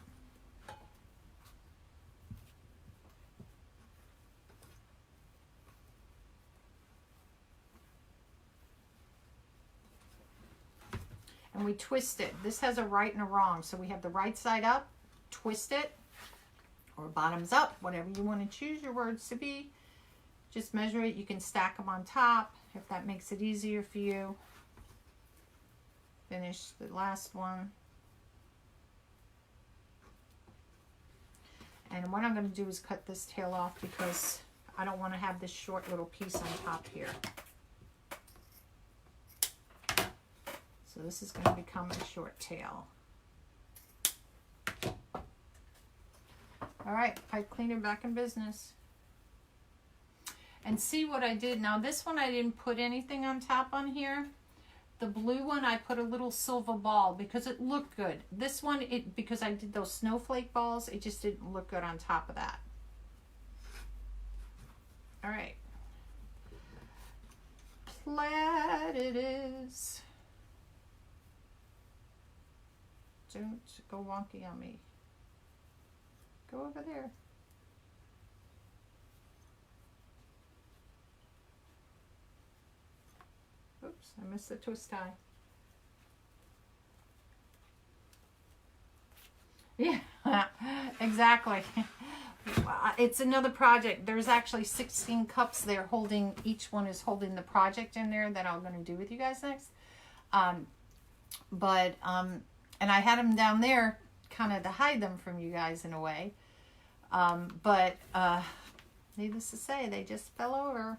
And we twist it. This has a right and a wrong. So we have the right side up, twist it, or bottoms up, whatever you want to choose your words to be. Just measure it. You can stack them on top if that makes it easier for you. Finish the last one. And what I'm going to do is cut this tail off because I don't want to have this short little piece on top here. So this is going to become a short tail. All right, pipe cleaner back in business. And see what I did. Now this one I didn't put anything on top on here. The blue one I put a little silver ball because it looked good. This one, because I did those snowflake balls, it just didn't look good on top of that. All right. Plaid it is. Don't go wonky on me. Go over there. Oops, I missed the twist tie. Yeah, exactly. It's another project. There's actually 16 cups there holding, each one is holding the project in there that I'm going to do with you guys next. And I had them down there kind of to hide them from you guys in a way. Needless to say, they just fell over.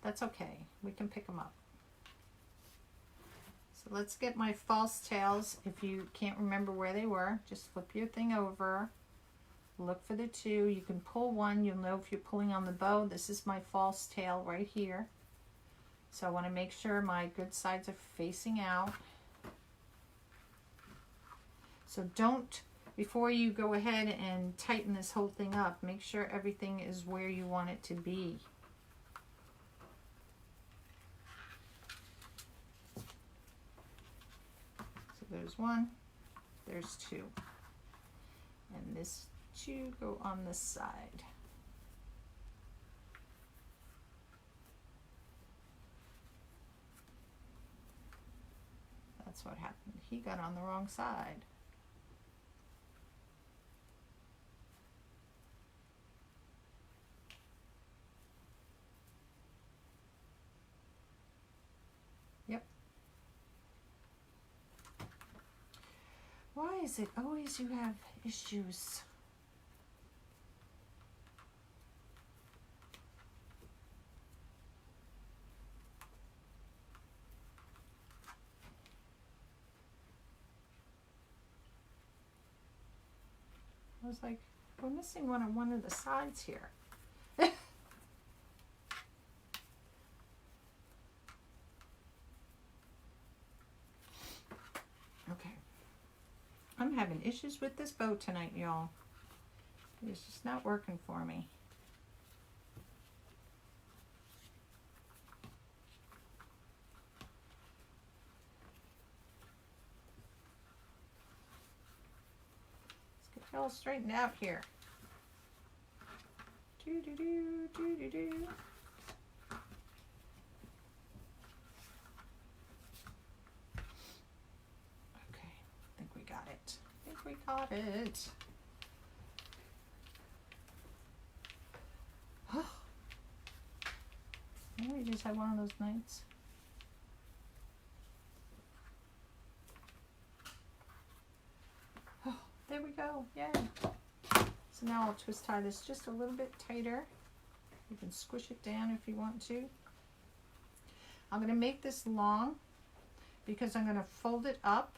That's okay. We can pick them up. So let's get my false tails. If you can't remember where they were, just flip your thing over. Look for the two. You can pull one. You'll know if you're pulling on the bow. This is my false tail right here. So I want to make sure my good sides are facing out. So don't, before you go ahead and tighten this whole thing up, make sure everything is where you want it to be. So there's one, there's two. And this two go on this side. That's what happened. He got on the wrong side. Yep. Why is it always you have issues? I was like, we're missing one on one of the sides here. Okay. I'm having issues with this bow tonight, y'all. It's just not working for me. All straightened out here. Do do do do do do. Okay, I think we got it. I think we got it. Maybe we just had one of those nights. There we go, yay. So now I'll twist tie this just a little bit tighter. You can squish it down if you want to. I'm gonna make this long because I'm gonna fold it up,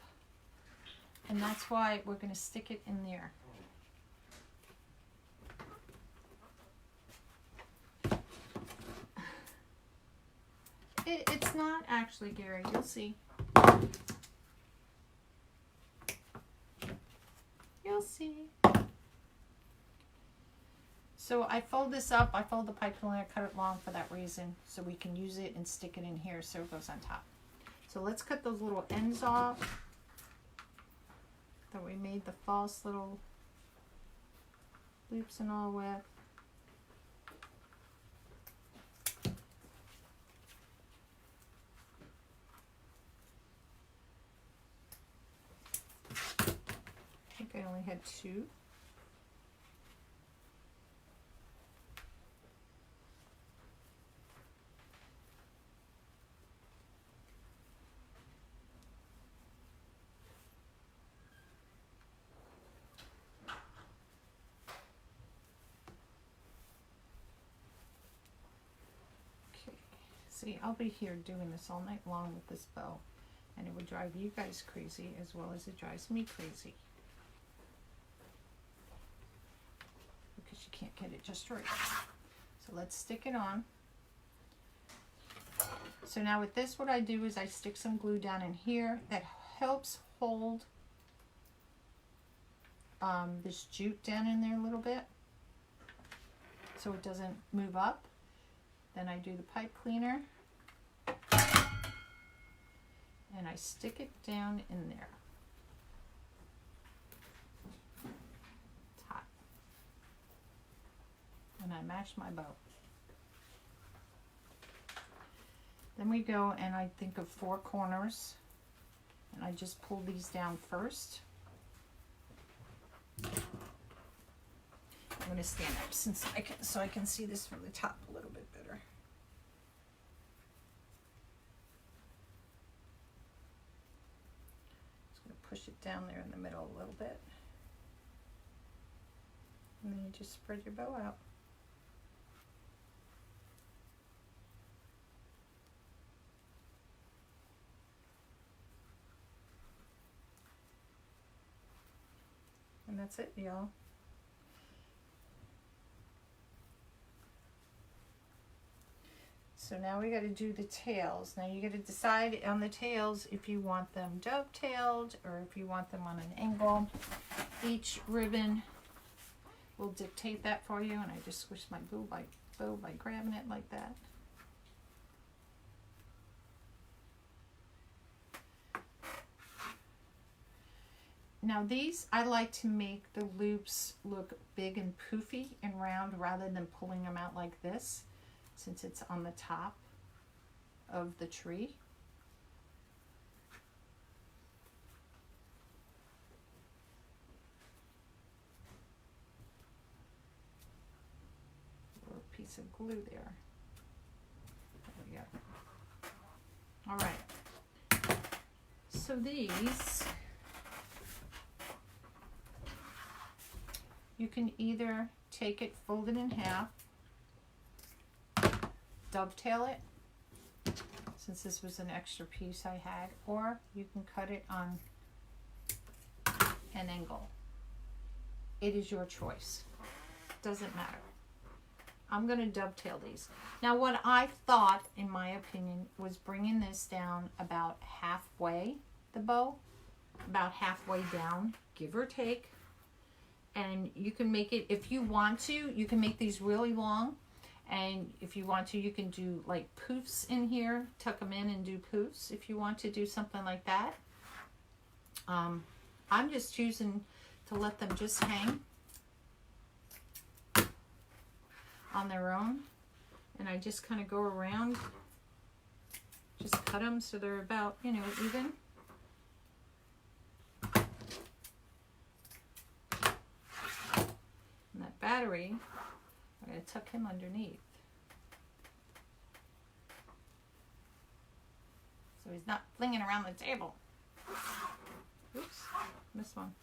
and that's why we're gonna stick it in there. It's not actually, Gary, you'll see. You'll see. So I fold this up, I fold the pipe cleaner, I cut it long for that reason, so we can use it and stick it in here so it goes on top. So let's cut those little ends off that we made the false little loops and all with. I only had two. Okay, see, I'll be here doing this all night long with this bow, and it would drive you guys crazy as well as it drives me crazy. because you can't get it just right. So let's stick it on. So now with this, what I do is I stick some glue down in here that helps hold this jute down in there a little bit so it doesn't move up. Then I do the pipe cleaner and I stick it down in there. It's hot. And I match my bow. Then we go and I think of 4 corners and I just pull these down first. I'm going to stand up so I can see this from the top a little bit better. Just going to push it down there in the middle a little bit. And then you just spread your bow out. And that's it, y'all. So now we got to do the tails. Now you got to decide on the tails if you want them dovetailed or if you want them on an angle. Each ribbon will dictate that for you, and I just squish my bow by grabbing it like that. Now these, I like to make the loops look big and poofy and round rather than pulling them out like this, since it's on the top of the tree. A little piece of glue there. There we go. All right. So these, you can either take it, fold it in half, dovetail it, since this was an extra piece I had, or you can cut it on an angle. It is your choice. Doesn't matter. I'm going to dovetail these. Now what I thought, in my opinion, was bringing this down about halfway, the bow, about halfway down, give or take. And you can make it, if you want to, you can make these really long. And if you want to, you can do like poofs in here, tuck them in and do poofs if you want to do something like that. I'm just choosing to let them just hang on their own. And I just kind of go around, just cut them so they're about, you know, even. And that battery, I'm going to tuck him underneath, so he's not flinging around the table. Oops, missed one.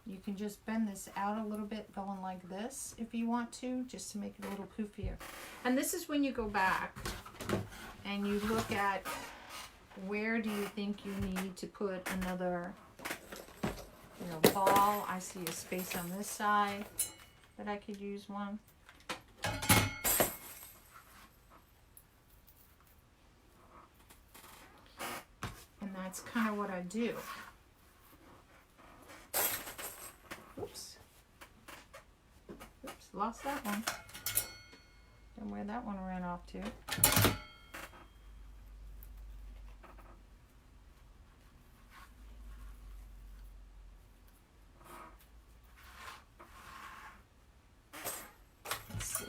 You can just bend this out a little bit, going like this if you want to, just to make it a little poofier. And this is when you go back and you look at where do you think you need to put another, you know, ball. I see a space on this side that I could use one. And that's kind of what I do. Oops. Oops, lost that one. Don't know where that one ran off to. Let's see.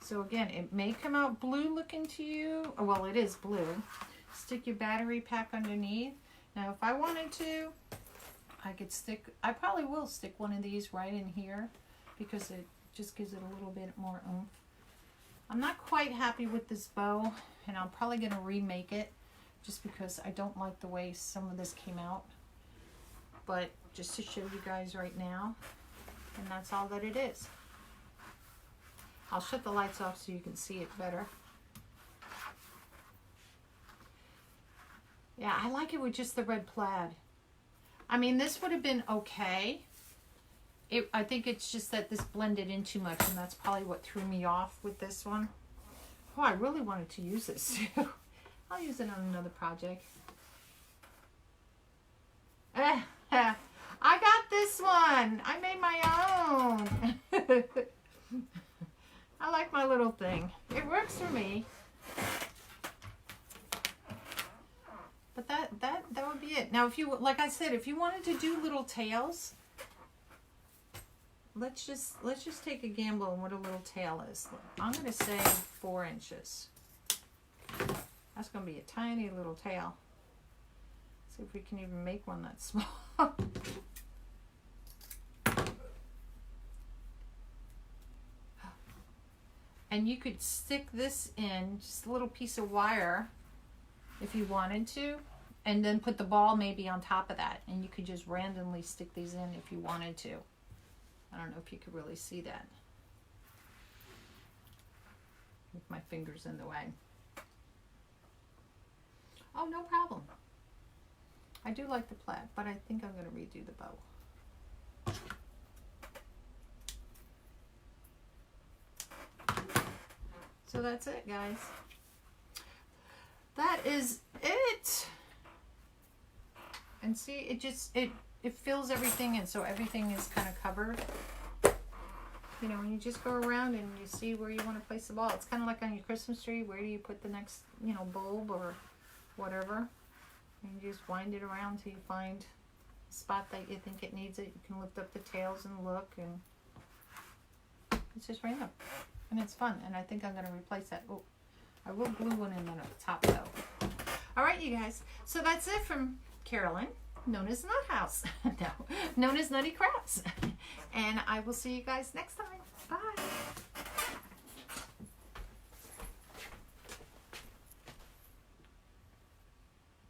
So again, it may come out blue looking to you. Oh, well, it is blue. Stick your battery pack underneath. Now, if I wanted to, I could stick, I probably will stick one of these right in here because it just gives it a little bit more oomph. I'm not quite happy with this bow, and I'm probably going to remake it just because I don't like the way some of this came out. but just to show you guys right now, and that's all that it is. I'll shut the lights off so you can see it better. Yeah, I like it with just the red plaid. I mean, this would have been okay. I think it's just that this blended in too much, and that's probably what threw me off with this one. Oh, I really wanted to use this too. I'll use it on another project. I got this one. I made my own. I like my little thing. It works for me. But that would be it. Now, if you, like I said, if you wanted to do little tails, let's just take a gamble on what a little tail is. I'm going to say 4 inches. That's going to be a tiny little tail. See if we can even make one that small. And you could stick this in just a little piece of wire if you wanted to, and then put the ball maybe on top of that, and you could just randomly stick these in if you wanted to. I don't know if you could really see that with my fingers in the way. Oh, no problem. I do like the plaid, but I think I'm going to redo the bow. So that's it, guys. That is it. And see, it fills everything in, so everything is kind of covered. You know, when you just go around and you see where you want to place the ball, it's kind of like on your Christmas tree. Where do you put the next, you know, bulb or whatever? And you just wind it around till you find a spot that you think it needs it. You can lift up the tails and look, and it's just random. And it's fun, and I think I'm going to replace that. Oh, I will glue one in on the top, though. All right, you guys. So that's it from Carolyn, known as Nut House. No, known as Nutty Crafts. And I will see you guys next time. Bye.